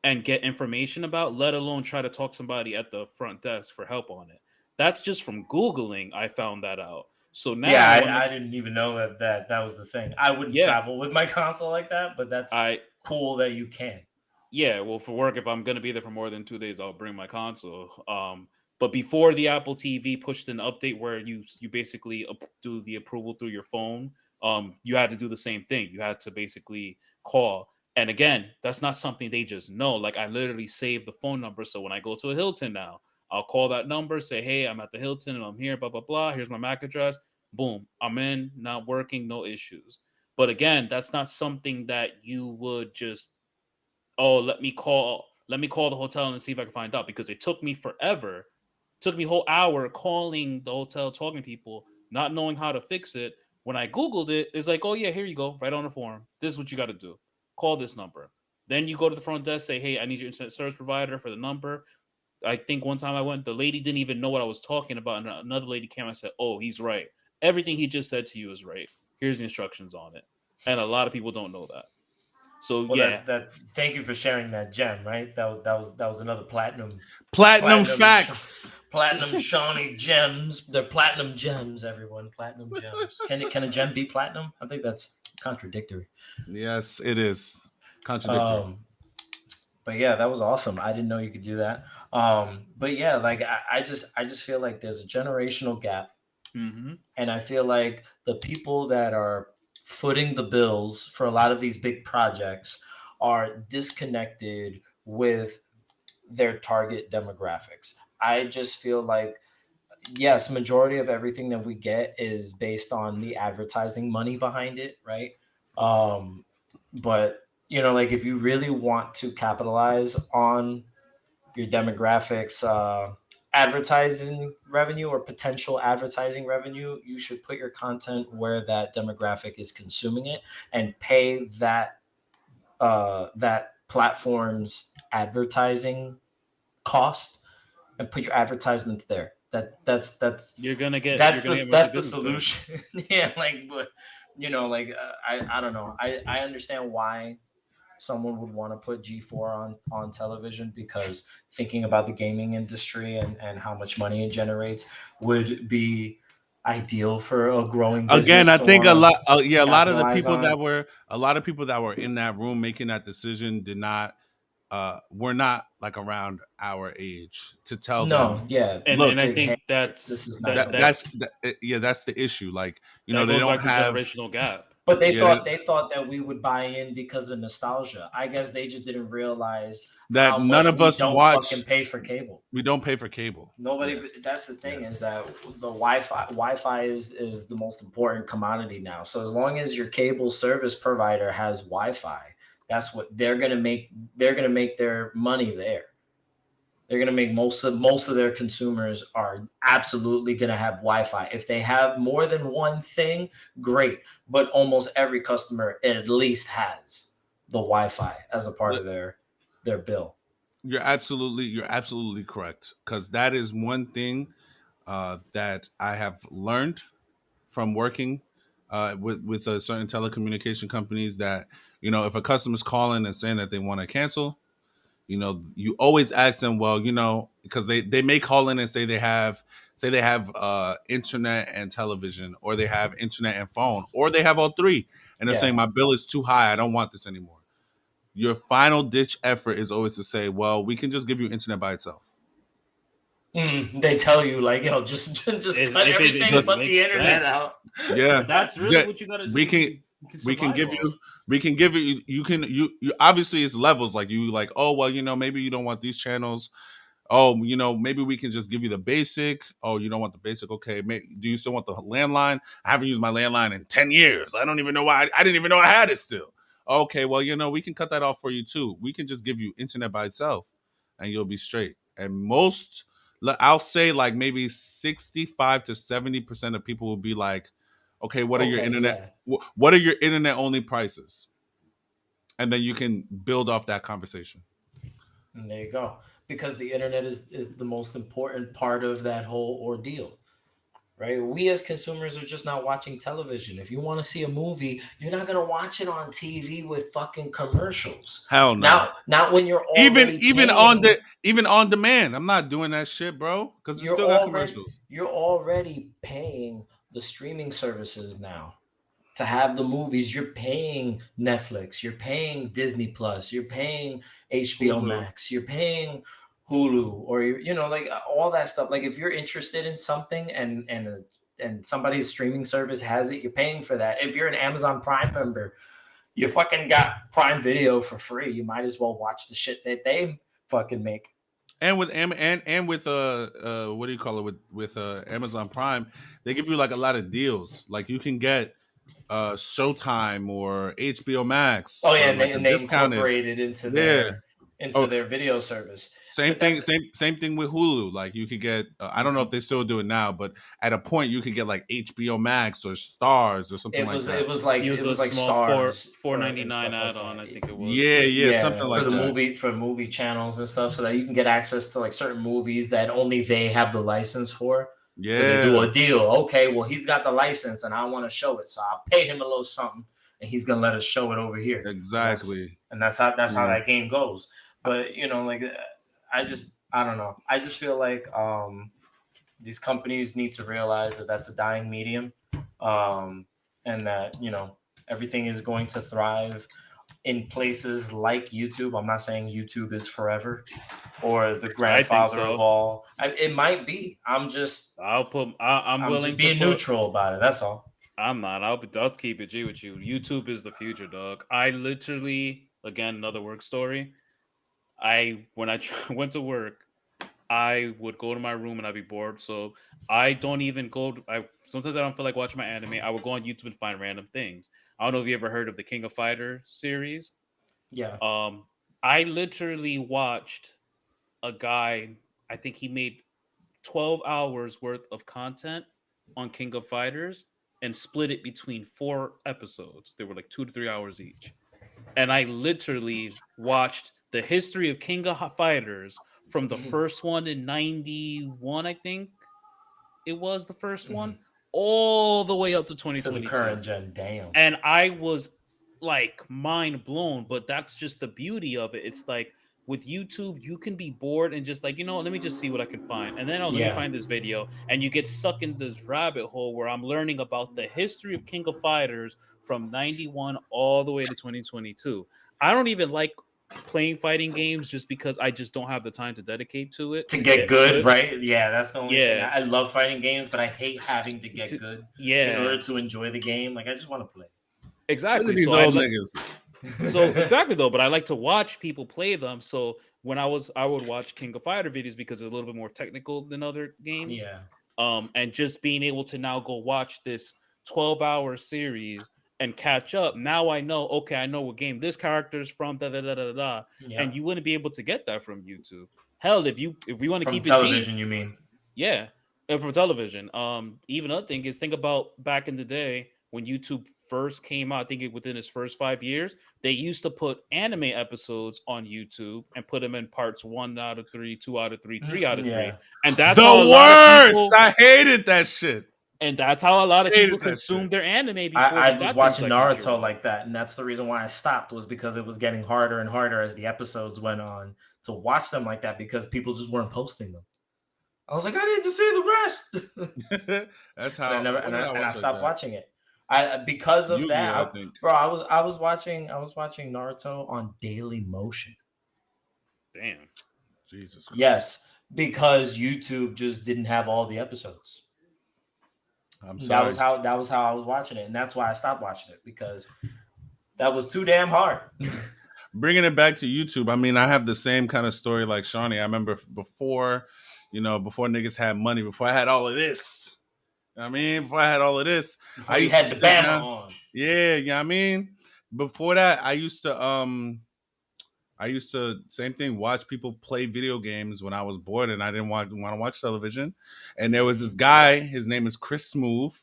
and get information about, let alone try to talk somebody at the front desk for help on it. That's just from Googling, I found that out. So Yeah, now when I didn't even know that was the thing. I wouldn't yeah, travel with my console like that, but that's I cool that you can. yeah, well, for work, if I'm gonna be there for more than 2 days, I'll bring my console. But before the Apple TV pushed an update where you basically do the approval through your phone, you had to do the same thing. You had to basically call. And again, that's not something they just know. Like I literally saved the phone number, so when I go to a Hilton now, I'll call that number, say, "Hey, I'm at the Hilton and I'm here, blah blah blah. Here's my MAC address." Boom, I'm in, not working, no issues. But again, that's not something that you would just oh let me call the hotel and see if I can find out, because it took me forever. It took me a whole hour calling the hotel, talking to people, not knowing how to fix it. When I googled it, it's like, oh yeah, here you go, right on the form, this is what you got to do, call this number. Then you go to the front desk, say, hey, I need your internet service provider for the number. I think one time I went, the lady didn't even know what I was talking about, and another lady came and said, oh, he's right, everything he just said to you is right, here's the instructions on it. And a lot of people don't know that. So Well, yeah. that thank you for sharing that gem. Right, that was another platinum platinum facts. platinum Shawny gems. They're platinum gems. Everyone, platinum gems. Can a gem be platinum? I think that's contradictory. Yes, it is contradictory. Um, but yeah, that was awesome. I didn't know you could do that. But yeah, like I just feel like there's a generational gap, Mm-hmm. and I feel like the people that are footing the bills for a lot of these big projects are disconnected with their target demographics. I just feel like, yes, majority of everything that we get is based on the advertising money behind it, right? Um, but like if you really want to capitalize on your demographics advertising revenue or potential advertising revenue, you should put your content where that demographic is consuming it and pay that platform's advertising cost and put your advertisements there. You're gonna get That's monthly the business there. solution. Yeah, like, but I don't know. I understand why someone would want to put G4 on television, because thinking about the gaming industry and how much money it generates would be ideal for a growing Again, business I to think want to a lot of the capitalize people on. that were in that room making that decision did not were not like around our age to tell them, No, yeah, look, And I like, hey, think this is not that gonna work. yeah, that's the issue. Like, that they goes don't back to have, generational gap. But yeah, they thought that we would buy in because of nostalgia. I guess they just didn't realize that how none much of we us don't fucking watch. pay for cable. We don't pay for cable. Nobody. Yeah, That's the thing, yeah. is that the Wi-Fi is the most important commodity now. So as long as your cable service provider has Wi-Fi, that's what they're gonna make. They're gonna make their money there. They're gonna make most of their consumers are absolutely gonna have Wi-Fi. If they have more than one thing, great. But almost every customer at least has the Wi-Fi as a part of their bill. You're absolutely correct, because that is one thing that I have learned from working with certain telecommunication companies, that if a customer's calling and saying that they want to cancel, you always ask them, well, because they may call in and say they have internet and television, or they have internet and phone, or they have all three, and they're saying Yeah. my bill is too high, I don't want this anymore. Your final ditch effort is always to say, well, we can just give you internet by itself. They tell you, like, yo, just cut If it everything just Just but the makes internet sense, out. Yeah, that's really Ju- what you gotta we can you can we can survive give off. you we can give you you can you obviously it's levels, like you like, oh well, maybe you don't want these channels. Oh, maybe we can just give you the basic. Oh, you don't want the basic? Okay, do you still want the landline? I haven't used my landline in 10 years. I don't even know why. I didn't even know I had it still. Okay, well, we can cut that off for you too. We can just give you internet by itself, and you'll be straight. And I'll say like maybe 65 to 70% of people will be like, okay, Okay, yeah. what are your internet only prices? And then you can build off that conversation. And there you go. Because the internet is the most important part of that whole ordeal. Right? We as consumers are just not watching television. If you want to see a movie, you're not gonna watch it on TV with fucking commercials. Hell no. Now, not when you're Even already even on paying. the even on demand, I'm not doing that shit, bro, because it You're still got already commercials. you're already paying the streaming services now to have the movies. You're paying Netflix, you're paying Disney Plus, you're paying HBO Hulu. Max, you're paying Hulu, or like all that stuff. Like if you're interested in something and somebody's streaming service has it, you're paying for that. If you're an Amazon Prime member, you fucking got Prime Video for free. You might as well watch the shit that they fucking make. And with and with what do you call it, with Amazon Prime, they give you like a lot of deals. Like you can get Showtime or HBO Max Oh yeah, for and like a they discounted. incorporate it Yeah. into Oh, their video service. same But that thing. Same thing with Hulu. Like you could get. I don't know if they still do it now, but at a point you could get like HBO Max or Stars or something like that. Use it a was like small four Stars four or ninety and nine stuff like add on. that. I think it was. Yeah, yeah, Yeah, something for like that. movie channels and stuff, so that you can get access to like certain movies that only they have the license for. But they do Yeah, a deal. Okay, well he's got the license and I want to show it, so I'll pay him a little something, and he's gonna let us show it over here. And exactly. that's how Yeah. that game goes. But like I don't know. I just feel like these companies need to realize that that's a dying medium, and that everything is going to thrive in places like YouTube. I'm not saying YouTube is forever or the I think grandfather of so. all. It might be. I'm I'm just willing to being put. neutral about it. That's all. I'm not. I'll keep it G with you. YouTube is the future, dog. I literally, again, another work story. When I went to work, I would go to my room and I'd be bored. So I don't even go. I sometimes I don't feel like watching my anime. I would go on YouTube and find random things. I don't know if you ever heard of the King of Fighter series. Yeah. Um, I literally watched a guy. I think he made 12 hours worth of content on King of Fighters and split it between 4 episodes. They were like 2 to 3 hours each. And I literally watched the history of King of Fighters from the first one in 91, I think it was the first one, all the way up to To the 2022. current gen. Damn. And I was like mind blown, but that's just the beauty of it. It's like with YouTube, you can be bored and just like, let me just see what I can find. And then, let me Yeah. find this video. And you get sucked in this rabbit hole where I'm learning about the history of King of Fighters from 91 all the way to 2022. I don't even like playing fighting games just because I just don't have the time to dedicate to it To get good, right? Yeah, that's the only thing. Yeah. I love fighting games, but I hate having to get good in Yeah. order to enjoy the game. Like, I just want to play. Look Exactly. at these So I old like niggas. so exactly though, but I like to watch people play them. So when I would watch King of Fighter videos because it's a little bit more technical than other games. Yeah. And just being able to now go watch this 12-hour series and catch up. Now I know, okay, I know what game this character's from, da da da da da. Yeah. And you wouldn't be able to get that from YouTube. Hell, if we want to From keep television, it G, you mean? yeah, and from television. Even another thing is think about back in the day when YouTube first came out. I think within its first 5 years, they used to put anime episodes on YouTube and put them in parts 1 out of 3, 2 out of 3, 3 out of 3, Yeah. and that's The how a lot of worst. people. I hated that shit. And that's how a lot of Hated people that consume shit. their anime before I they was got things watching like Naruto Crunchyroll. like that, and that's the reason why I stopped, was because it was getting harder and harder as the episodes went on to watch them like that because people just weren't posting them. I was like, I need to see the rest. That's And how. I never when did and I watch stopped like that? watching it. I because of Yu-Gi-Oh, I that, think. bro. I was watching Naruto on Daily Motion. Damn. Jesus Christ. Yes, because YouTube just didn't have all the episodes. I'm sorry. That was how I was watching it, and that's why I stopped watching it, because that was too damn hard. Bringing it back to YouTube, I mean, I have the same kind of story like Shawny. I remember before niggas had money, before I had all of this. Before I had all of this, Before I you used had to the sit Bama down. on. Yeah, before that, I used to same thing, watch people play video games when I was bored and I didn't want to watch television. And there was this guy, his name is Chris Smooth.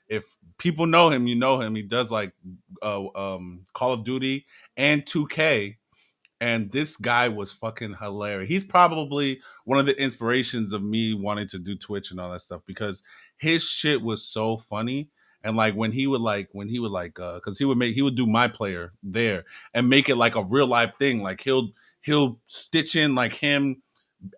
If people know him, you know him. He does like Call of Duty and 2K. And this guy was fucking hilarious. He's probably one of the inspirations of me wanting to do Twitch and all that stuff, because his shit was so funny. And like when he would because he would do My Player there and make it like a real life thing. Like he'll stitch in like him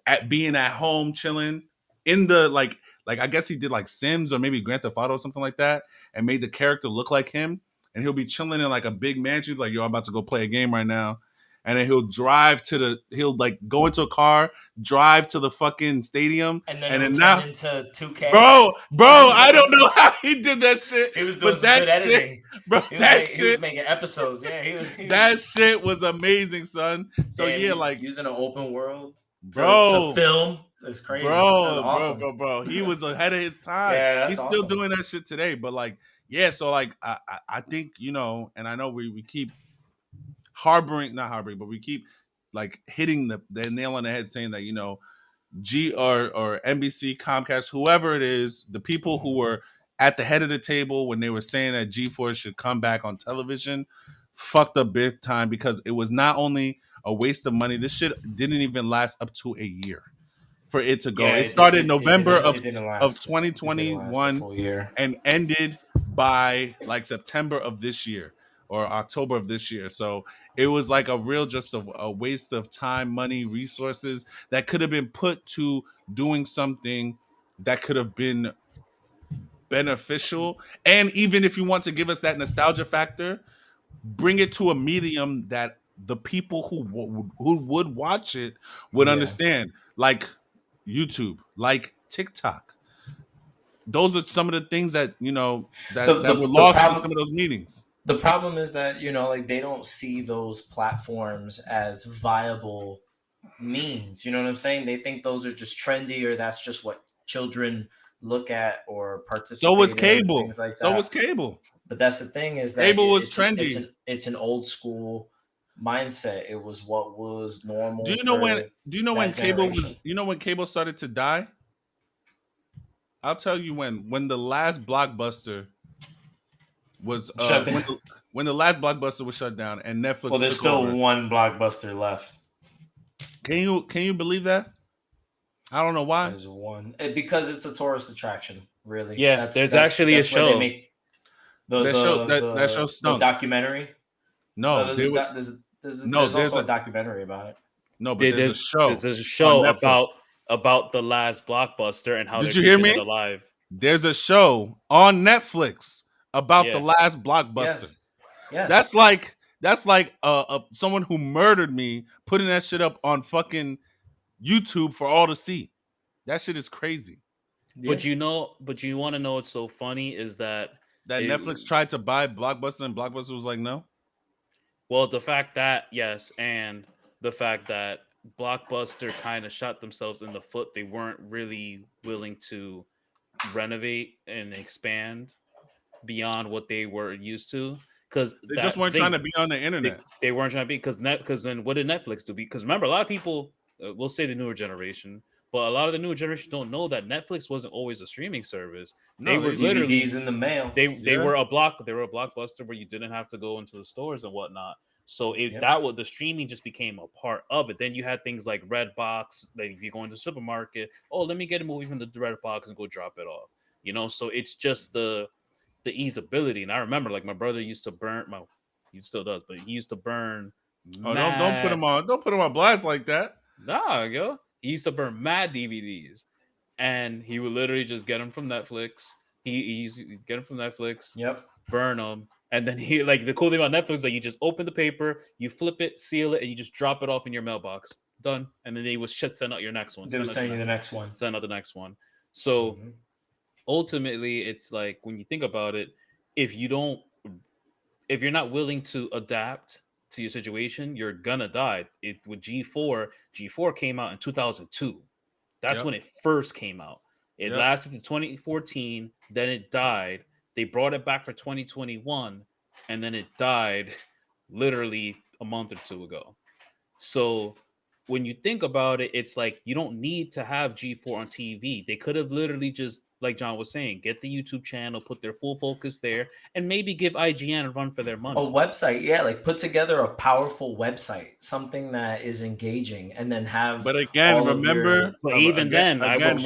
at being at home chilling in the like I guess he did like Sims or maybe Grand Theft Auto or something like that, and made the character look like him. And he'll be chilling in like a big mansion, like, yo, I'm about to go play a game right now. And then he'll like go into a car, drive to the fucking stadium, And then and it then would now, turn into 2K. bro, I don't know how he did that shit. He was doing but some that good shit, editing. bro, He was making episodes. Yeah, that shit was amazing, son. So damn, yeah, like, using an open world to bro, film. It's crazy. That's awesome. bro. He was ahead of his time. Yeah, that's He's still awesome. doing that shit today. But like, yeah, so like I think, and I know we keep not harboring, but we keep like hitting the nail on the head, saying that, G or NBC, Comcast, whoever it is, the people who were at the head of the table when they were saying that G4 should come back on television, fucked up big time, because it was not only a waste of money. This shit didn't even last up to a year for it to go. Yeah, It started November it didn't last. of It didn't last the 2021 full year. and ended by like September of this year or October of this year. So it was like a real just a waste of time, money, resources that could have been put to doing something that could have been beneficial. And even if you want to give us that nostalgia factor, bring it to a medium that the people who would watch it would Yeah. understand, like YouTube, like TikTok. Those are some of the things that that were lost in some of those meetings. The problem is that, like, they don't see those platforms as viable means. You know what I'm saying? They think those are just trendy, or that's just what children look at or participate So was in, cable. things like that. So was cable. But that's the thing, is that Cable was trendy. It's an old school mindset. It was what was normal. Do you know when cable was? generation. You know when cable started to die? I'll tell you when the last blockbuster was Shut down. when the last blockbuster was shut down and Netflix. Well, there's took still over. one blockbuster left. Can you believe that? I don't know why. As one because it's a tourist attraction. Really, Yeah, there's actually a where they show. make the That show the stunk. documentary. No, No, they would no. there's also a documentary about it. No, but there's a There's show a on show Netflix. about the last blockbuster and how they're Did you hear keeping me? it alive. There's a show on Netflix about the Yeah. last blockbuster. Yes. That's like someone who murdered me putting that shit up on fucking YouTube for all to see. That shit is crazy. But you want to know what's so funny is that That it, Netflix tried to buy Blockbuster and Blockbuster was like, no. well, the fact that yes, and the fact that Blockbuster kind of shot themselves in the foot. They weren't really willing to renovate and expand beyond what they were used to because They just weren't trying to be on the internet. they weren't trying to be because then what did Netflix do? Because remember, a lot of people we'll say the newer generation, but a lot of the newer generation don't know that Netflix wasn't always a streaming service. No, They were it's literally DVDs in the mail. they were a blockbuster where you didn't have to go into the stores and whatnot. So that was the streaming just became a part of it. Then you had things like Redbox, like if you go into the supermarket, oh, let me get a movie from the Redbox and go drop it off. You know, so it's just the easeability. And I remember like my brother used to burn he still does, but he used to burn Oh, don't put them on blast like that. Nah, yo. He used to burn mad DVDs. And he would literally just get them from Netflix. He used to get them from Netflix. Yep. Burn them. And then he like the cool thing about Netflix is like you just open the paper, you flip it, seal it, and you just drop it off in your mailbox. Done. And then they would send out your next one. They would send you the next one. Send out the next one. So ultimately, it's like when you think about it, if you're not willing to adapt to your situation, you're gonna die. With G4 came out in 2002. That's when it first came out. It lasted to 2014, then it died. They brought it back for 2021, and then it died literally a month or two ago. So when you think about it, it's like you don't need to have G4 on TV. They could have literally just, like John was saying, get the YouTube channel, put their full focus there, and maybe give IGN a run for their money. A website, like put together a powerful website, something that is engaging, and then have. But again, remember. But even then, remember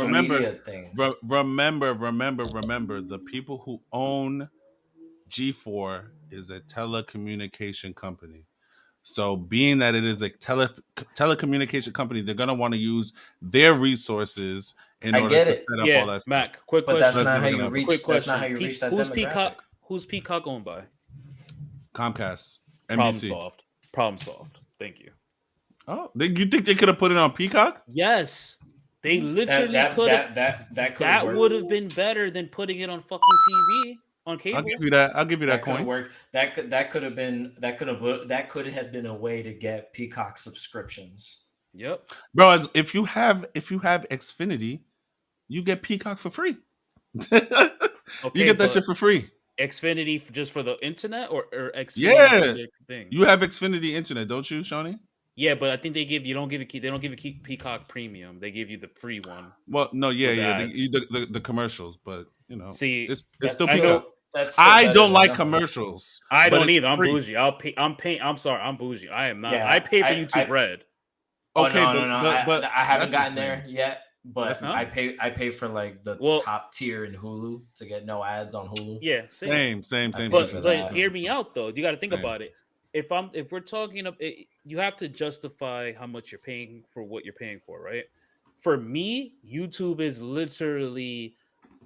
the people who own G4 is a telecommunication company. So being that it is a telecommunication company, they're going to want to use their resources in order to set up all that stuff. Mac, quick question. That's not how you reach. That's not how you reach that demographic. Who's Peacock owned by? Comcast. NBC. Problem solved. Thank you. Oh, you think they could have put it on Peacock? Yes. They literally could have. That would have been better than putting it on fucking TV. On cable. I'll give you that coin. Worked. That could have been a way to get Peacock subscriptions. Yep. Bro, if you have Xfinity, you get Peacock for free. You get that shit for free. Xfinity just for the internet or Xfinity? Yeah. Thing? You have Xfinity internet, don't you, Shawny? Yeah, but I think they don't give a Peacock Premium. They give you the free one. Well, no, the commercials, but you know, see, it's still Peacock. I don't like commercials. I don't either. I'm bougie. I'm sorry. I'm bougie. I am not. Yeah, I pay for YouTube Red. Okay, but I haven't gotten there yet. But I pay for like the top tier in Hulu to get no ads on Hulu. Yeah, same. But hear me out though. You got to think about it. If we're talking of it, you have to justify how much you're paying for what you're paying for, right? For me, YouTube is literally.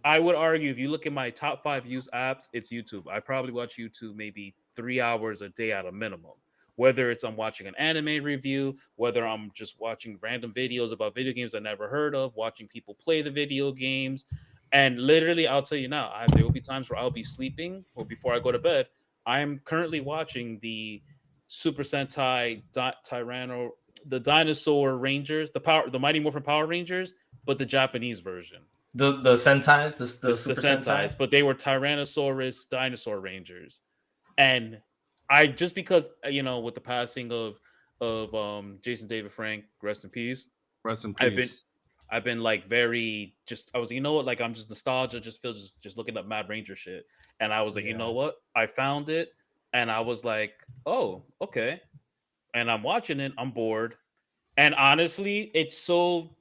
I would argue if you look at my top 5 used apps, it's YouTube. I probably watch YouTube maybe 3 hours a day at a minimum. Whether it's I'm watching an anime review, whether I'm just watching random videos about video games I never heard of, watching people play the video games. And literally, I'll tell you now, there will be times where I'll be sleeping or before I go to bed. I am currently watching the Super Sentai the Dinosaur Rangers, the Mighty Morphin Power Rangers, but the Japanese version. The Sentais, the Super Sentais, but they were Tyrannosaurus Dinosaur Rangers, and I just because with the passing of Jason David Frank, rest in peace. Rest in peace. I've been like very just I was like I'm just nostalgia, just feels just looking up Mad Ranger shit, and I was like you know what, I found it, and I was like oh okay, and I'm watching it, I'm bored. And honestly, it's so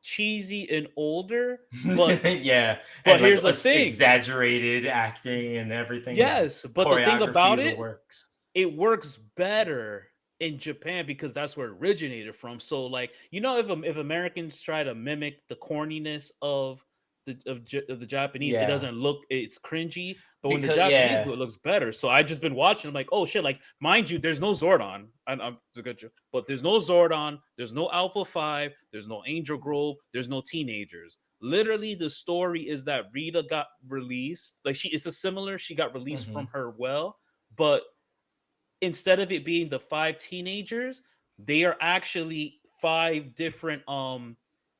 cheesy and older. But yeah, but and like here's the thing. exaggerated acting and everything. Yes, yeah. but the thing about the it, works. it works better in Japan because that's where it originated from. So like, if Americans try to mimic the corniness of the Japanese, it Yeah, doesn't look, it's cringy. But when the because Japanese do it, looks better. So I just been watching. I'm like, oh shit! Like, mind you, there's no Zordon. It's a good joke, but there's no Zordon. There's no Alpha 5. There's no Angel Grove. There's no teenagers. Literally, the story is that Rita got released. Like, it's a similar. She got released from her well, but instead of it being the 5 teenagers, they are actually 5 different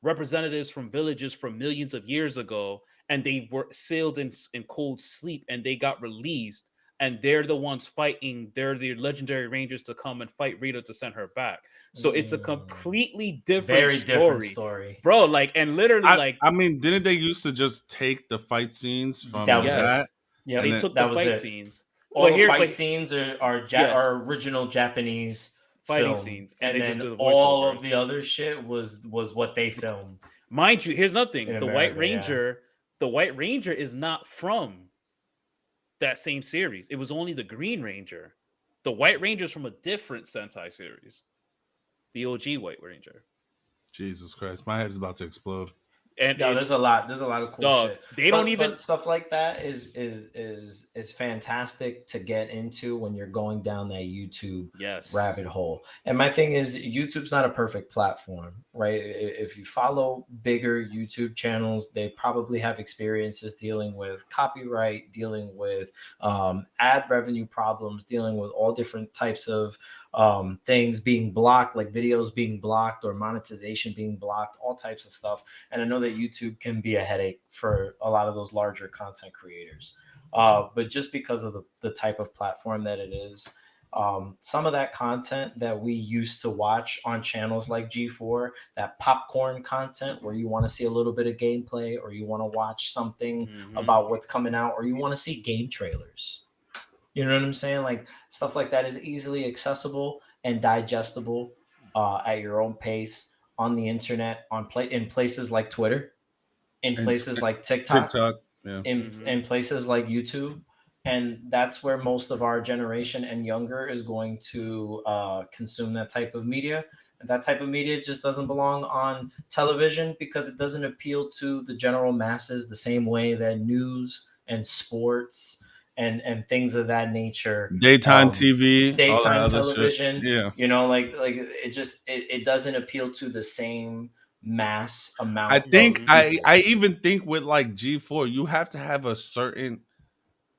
representatives from villages from millions of years ago, and they were sailed in cold sleep, and they got released, and they're the ones fighting. They're the legendary rangers to come and fight Rita to send her back. So it's a completely different different story, bro. Like, and literally, like, I mean, didn't they used to just take the fight scenes from that was that? Yeah, they then, took that the was fight it. scenes. All the fight scenes are original Japanese fighting film, scenes, and they then just do the all voiceovers. of the other shit was what they filmed. Mind you, here's nothing. In The America, White Ranger is not from that same series. It was only the Green Ranger. The White Ranger is from a different Sentai series. The OG White Ranger. Jesus Christ, my head is about to explode. And there's a lot of cool shit. They don't even but stuff like that is fantastic to get into when you're going down that YouTube rabbit hole. And my thing is, YouTube's not a perfect platform, right? If you follow bigger YouTube channels, they probably have experiences dealing with copyright, dealing with ad revenue problems, dealing with all different types of things being blocked, like videos being blocked or monetization being blocked, all types of stuff. And I know that YouTube can be a headache for a lot of those larger content creators. But just because of the type of platform that it is, some of that content that we used to watch on channels like G4, that popcorn content where you want to see a little bit of gameplay, or you want to watch something about what's coming out, or you want to see game trailers. You know what I'm saying? Like, stuff like that is easily accessible and digestible at your own pace on the internet, in places like Twitter, in places like TikTok, yeah. in places like YouTube. And that's where most of our generation and younger is going to consume that type of media. And that type of media just doesn't belong on television because it doesn't appeal to the general masses the same way that news and sports and things of that nature, daytime TV, daytime television, yeah, like it doesn't appeal to the same mass amount. I think I even think with like G4, you have to have a certain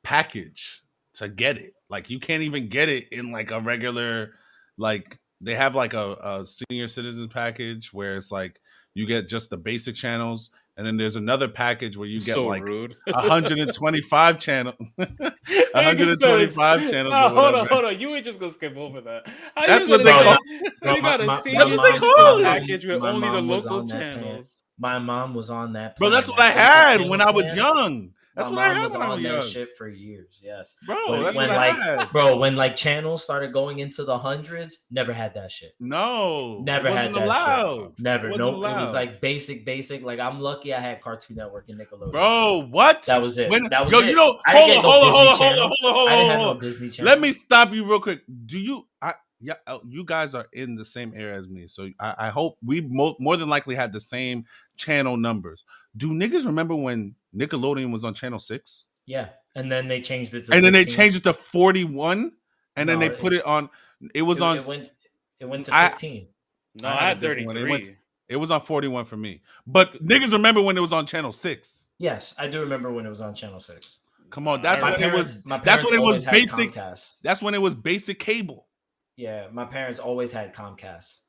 package to get it. Like, you can't even get it in like a regular, like, they have like a senior citizens package where it's like you get just the basic channels, and then there's another package where you get like rude. 125 channel 125 channels or whatever. Hold on. You ain't just gonna skip over that. That's what they call it. You got a senior citizens package with only the local channels. My mom was on that plan. Bro, that's what I had when I was young. That's what I had when I was young. Shit for years, yes, bro. That's what I had. Bro, when like channels started going into the hundreds, never had that shit. No, never had that allowed. Shit. Never. Nope. It was like basic. Like, I'm lucky I had Cartoon Network and Nickelodeon. Bro, what? That was it. That was it. You know, hold on. Disney Channel. Let me stop you real quick. Do you? You guys are in the same area as me, so I hope we more than likely had the same channel numbers. Do niggas remember when Nickelodeon was on channel 6? Yeah, and then they changed it to 15. And then 15. they changed it to 41, and then they put it on. It was on. It went to 15. No, I had 33. It was on 41 for me. But niggas remember when it was on channel 6? Yes, I do remember when it was on channel 6. Come on, that's when it was. That's when it was basic. That's when it was basic cable. Yeah, my parents always had Comcast.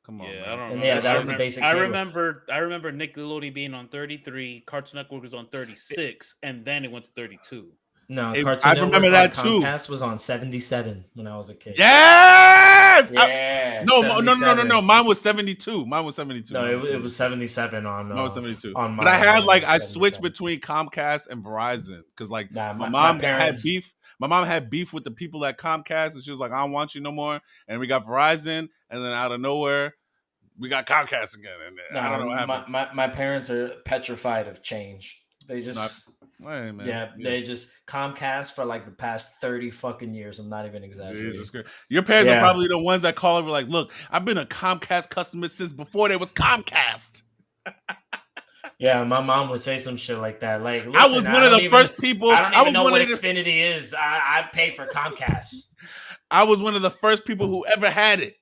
Come on, yeah, man. I don't and know. Yeah, that was the basic. I remember Nickelodeon being on 33, Cartoon Network was on 36, and then it went to 32. No, I remember that too. Comcast was on 77 when I was a kid. Yes. Yeah. No. Mine was 72. No, it was 77 on. No, 72. On but I had I switched between Comcast and Verizon because my mom had beef. My mom had beef with the people at Comcast, and she was like, "I don't want you no more." And we got Verizon, and then out of nowhere, we got Comcast again, and I don't know what happened. my parents are petrified of change. They just Hey, man. yeah, they just Comcast for like the past 30 fucking years. I'm not even exaggerating. Jesus Christ. Your parents are probably the ones that call and were like, look, I've been a Comcast customer since before there was Comcast. Yeah, my mom would say some shit like that. Like, listen, I was one of the first people. I don't even know what Xfinity is. I pay for Comcast. I was one of the first people who ever had it.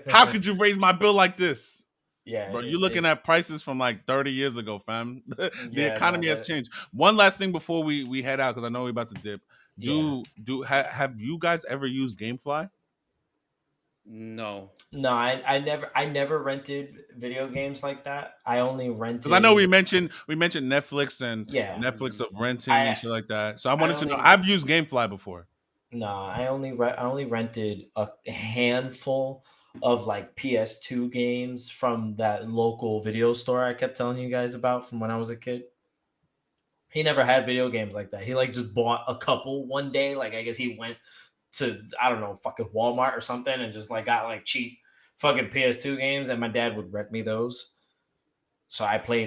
How could you raise my bill like this? Yeah, bro, you're looking at prices from like 30 years ago, fam. The economy has changed. One last thing before we head out, because I know we're about to dip. Have you guys ever used GameFly? No, I never rented video games like that. I only rented because I know we mentioned Netflix and Netflix of renting and shit like that. So I wanted to know. I've used GameFly before. No, I only rented a handful of like PS2 games from that local video store I kept telling you guys about from when I was a kid. He never had video games like that. He like just bought a couple one day. Like I guess he went to, I don't know, fucking Walmart or something and just like got like cheap fucking PS2 games, and my dad would rent me those. So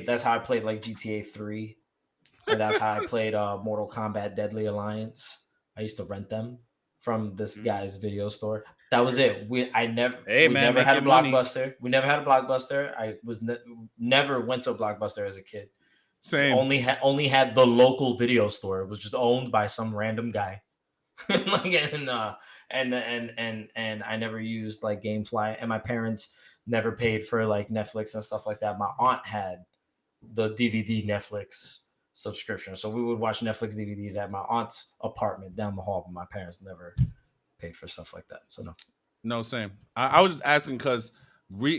that's how I played like GTA 3. And that's how I played Mortal Kombat Deadly Alliance. I used to rent them from this guy's video store. That was it. We never had a Blockbuster. Money. We never had a Blockbuster. I was never went to a Blockbuster as a kid. Same. Only had the local video store. It was just owned by some random guy. and I never used like GameFly, and my parents never paid for like Netflix and stuff like that. My aunt had the DVD Netflix subscription, so we would watch Netflix DVDs at my aunt's apartment down the hall, but my parents never paid for stuff like that. So no, same. I was just asking because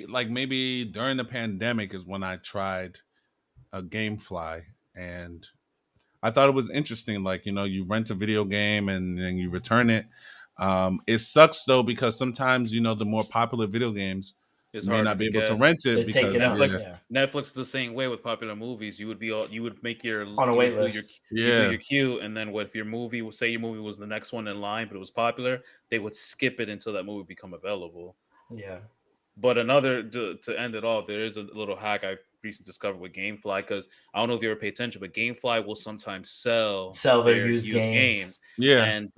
like maybe during the pandemic is when I tried a GameFly, and I thought it was interesting. Like, you rent a video game and then you return it. It sucks though, because sometimes, the more popular video games may not be able to rent it because Netflix is the same way with popular movies. You would make your on a wait list. Your queue, and then if your movie was the next one in line, but it was popular, they would skip it until that movie become available. Yeah. But to end it off, there is a little hack I recently discovered with GameFly, because I don't know if you ever pay attention, but GameFly will sometimes sell their used games. Yeah. And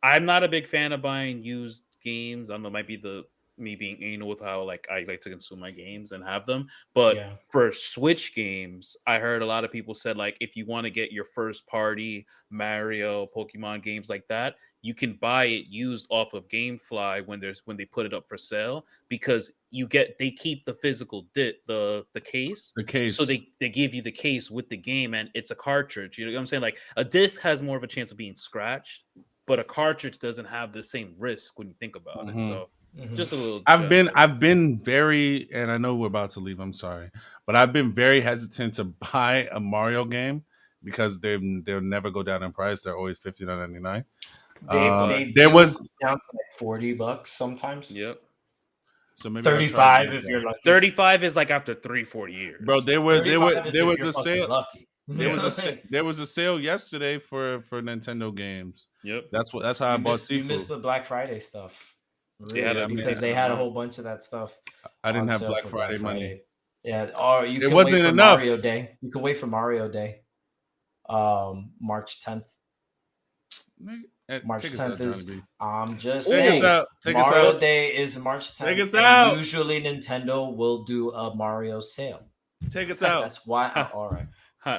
I'm not a big fan of buying used games. I don't know, it might be me being anal with how like I like to consume my games and have them. But for Switch games, I heard a lot of people said like if you want to get your first party Mario, Pokemon games like that, you can buy it used off of GameFly when they put it up for sale, because they keep the physical the case. The case. So they give you the case with the game, and it's a cartridge. You know what I'm saying? Like a disc has more of a chance of being scratched, but a cartridge doesn't have the same risk when you think about it. So just a little. I've been very, and I know we're about to leave. I'm sorry, but I've been very hesitant to buy a Mario game because they'll never go down in price. They're always $59.99. There was down to like $40 sometimes. Yep. So maybe 35 if you're lucky. 35 is like after 3-4 years. Bro, there was a sale. There was a sale yesterday for Nintendo games. Yep. That's how I bought Sifu. You missed the Black Friday stuff. Really, because they had a whole bunch of that stuff. I didn't have Black Friday money. Yeah, or you can wasn't wait for enough. Mario Day. You can wait for Mario Day. March 10th. March 10th is. I'm just saying. Mario Day is March 10th. Take us out. Usually Nintendo will do a Mario sale. Take us out. That's why. All right.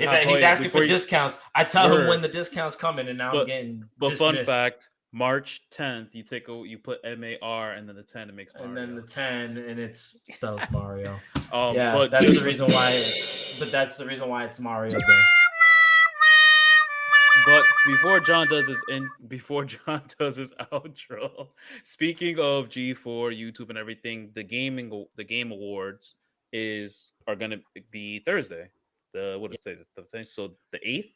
He's asking for discounts. I tell him when the discounts coming, and now I'm getting. But dismissed. Fun fact: March 10th, you put MAR and then the 10, it makes Mario. And then the 10 and it spells Mario. But that's the reason why. That's the reason why it's Mario Day. But before John does his outro, speaking of G4, YouTube, and everything, the Game Awards are going to be Thursday. So the 8th,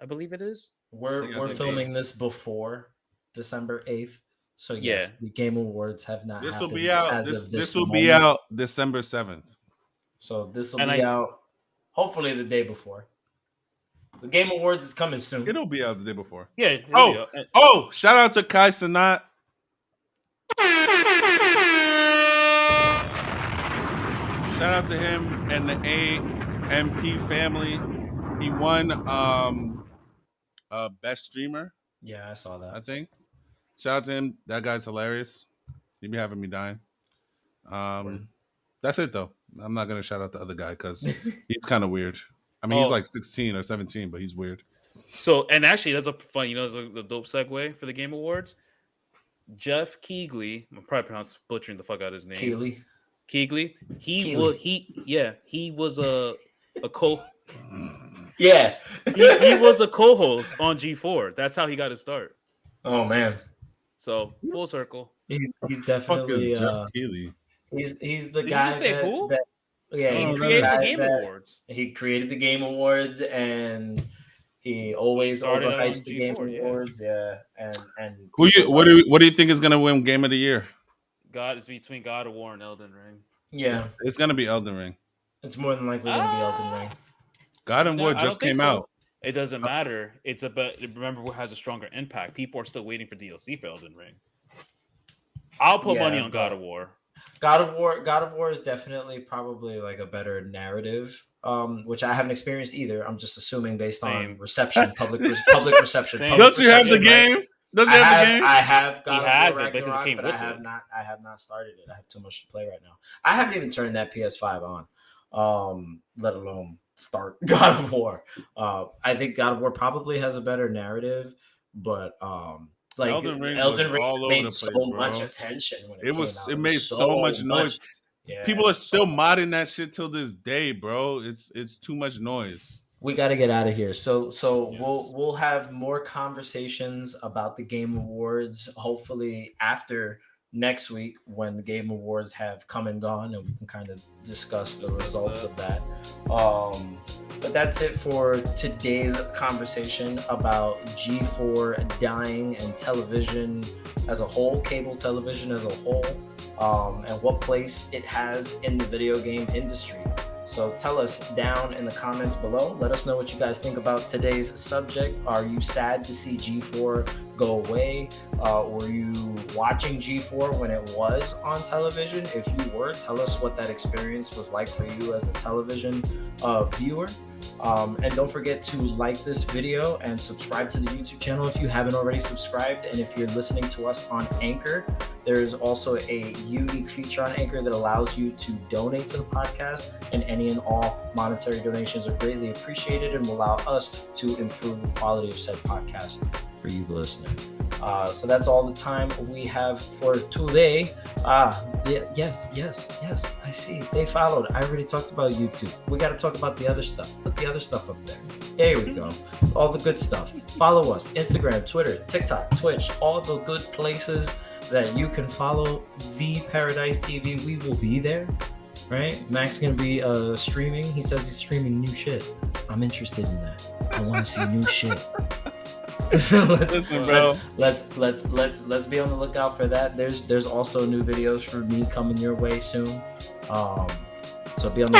I believe it is. We're filming this before December 8th. So yes, the Game Awards have not. This will be out. This will be out December 7th. So this will be out hopefully the day before. The Game Awards is coming soon. It'll be out the day before. Yeah. Shout out to Kai Sanat. Shout out to him and the AMP family. He won best streamer, Yeah, I saw I that. think. Shout out to him. That guy's hilarious. He be having me dying. Word. That's it though. I'm not gonna shout out the other guy because he's kind of weird. I mean, he's Oh, like 16 or 17, but he's weird. so and actually, that's a fun. You know, that's the dope segue for the Game Awards. Jeff Keighley, I'm probably butchering the fuck out his name. Keely. Keighley. Keighley. He was a co. Yeah. He was a co-host on G4. That's how he got his start. Oh man. So full circle. He's Fuck definitely is Jeff Keighley? he's the Did guy you just say that, who? that yeah, Oh, He he's the created the guy Game that Awards. he created the Game Awards and he always started it on overhypes the Game G4, yeah. Awards, yeah. And What do you think is gonna win Game of the Year? God is between God of War and Elden Ring. yeah, It's gonna be Elden Ring. it's more than likely gonna be Elden Ring. God of War I don't just think came so. out. It doesn't matter. It's about remember what has a stronger impact. People are still waiting for DLC for Elden Ring. I'll put money on God of War. God of War is definitely probably like a better narrative, which I haven't experienced either. I'm just assuming based on Same. reception, public reception. Same. public Don't you have the reception, right? game? Does he have the game? I have He God has of War it because it Ragnarok, came but with I have not started it. I have too much to play right now. I haven't even turned that PS5 on, let alone start God of War. I think God of War probably has a better narrative, but like Elden Ring all was over all made over the so place, much bro. attention when It came out. it made so much noise. Yeah, People are so still modding that shit till this day, bro. It's too much noise. we got to get out of here. So Yes. we'll have more conversations about the Game Awards hopefully after next week when the Game Awards have come and gone and we can kind of discuss the results of that. But that's it for today's conversation about G4 dying and television as a whole, cable television as a whole, and what place it has in the video game industry. So tell us down in the comments below. Let us know what you guys think about today's subject. Are you sad to see G4 go away? Were you watching G4 when it was on television? If you were, tell us what that experience was like for you as a television viewer. And don't forget to like this video and subscribe to the YouTube channel if you haven't already subscribed. And if you're listening to us on Anchor, there's also a unique feature on Anchor that allows you to donate to the podcast, and any and all monetary donations are greatly appreciated and will allow us to improve the quality of said podcast for you, the listener. So that's all the time we have for today. Yes, I see. They followed. I already talked about YouTube. We got to talk about the other stuff. Put the other stuff up there. There we go. All the good stuff. Follow us. Instagram, Twitter, TikTok, Twitch, all the good places that you can follow The Paradise TV. We will be there, right? Mac's going to be streaming. He says he's streaming new shit. I'm interested in that. I want to see new shit. So let's be on the lookout for that. There's also new videos for me coming your way soon. So be on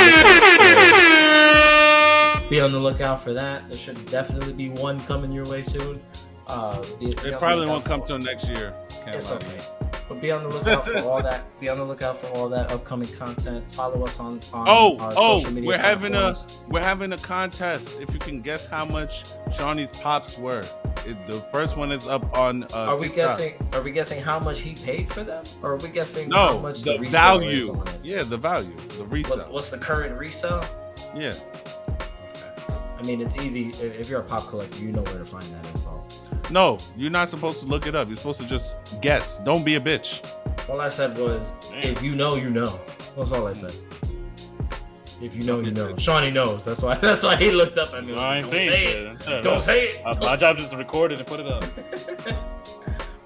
the lookout for that. There should definitely be one coming your way soon. It probably won't come till next year. It's okay. But be on the lookout for all that. Be on the lookout for all that upcoming content. Follow us on our social media platforms. We're having a contest. If you can guess how much Shawny's pops were. The first one is up on Are we TikTok. guessing how much he paid for them? Or are we guessing No, how much the resale is value. on it? Yeah, the value. The resale. What's the current resale? Yeah. I mean, it's easy. If you're a pop collector, you know where to find that info. No, you're not supposed to look it up. You're supposed to just guess. Don't be a bitch. All I said was, if you know, you know. That's all I said. If you know, you know. Shawny knows. That's why he looked up at me. I ain't saying shit. Don't say it. My job is to record it and put it up.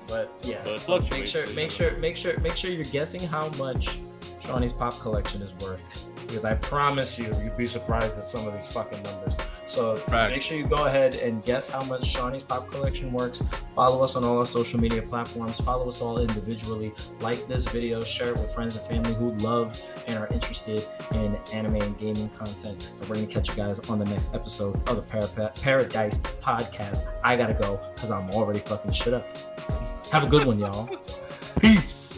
But yeah, But it so fluctuates, make sure you're guessing how much Shawny's pop collection is worth. Because I promise you'd be surprised at some of these fucking numbers. So make sure you go ahead and guess how much Shawny's pop collection works. Follow us on all our social media platforms. Follow us all individually. Like this video, share it with friends and family who love and are interested in anime and gaming content. And we're going to catch you guys on the next episode of the Paradise Podcast. I got to go because I'm already fucking shit up. Have a good one, y'all. Peace.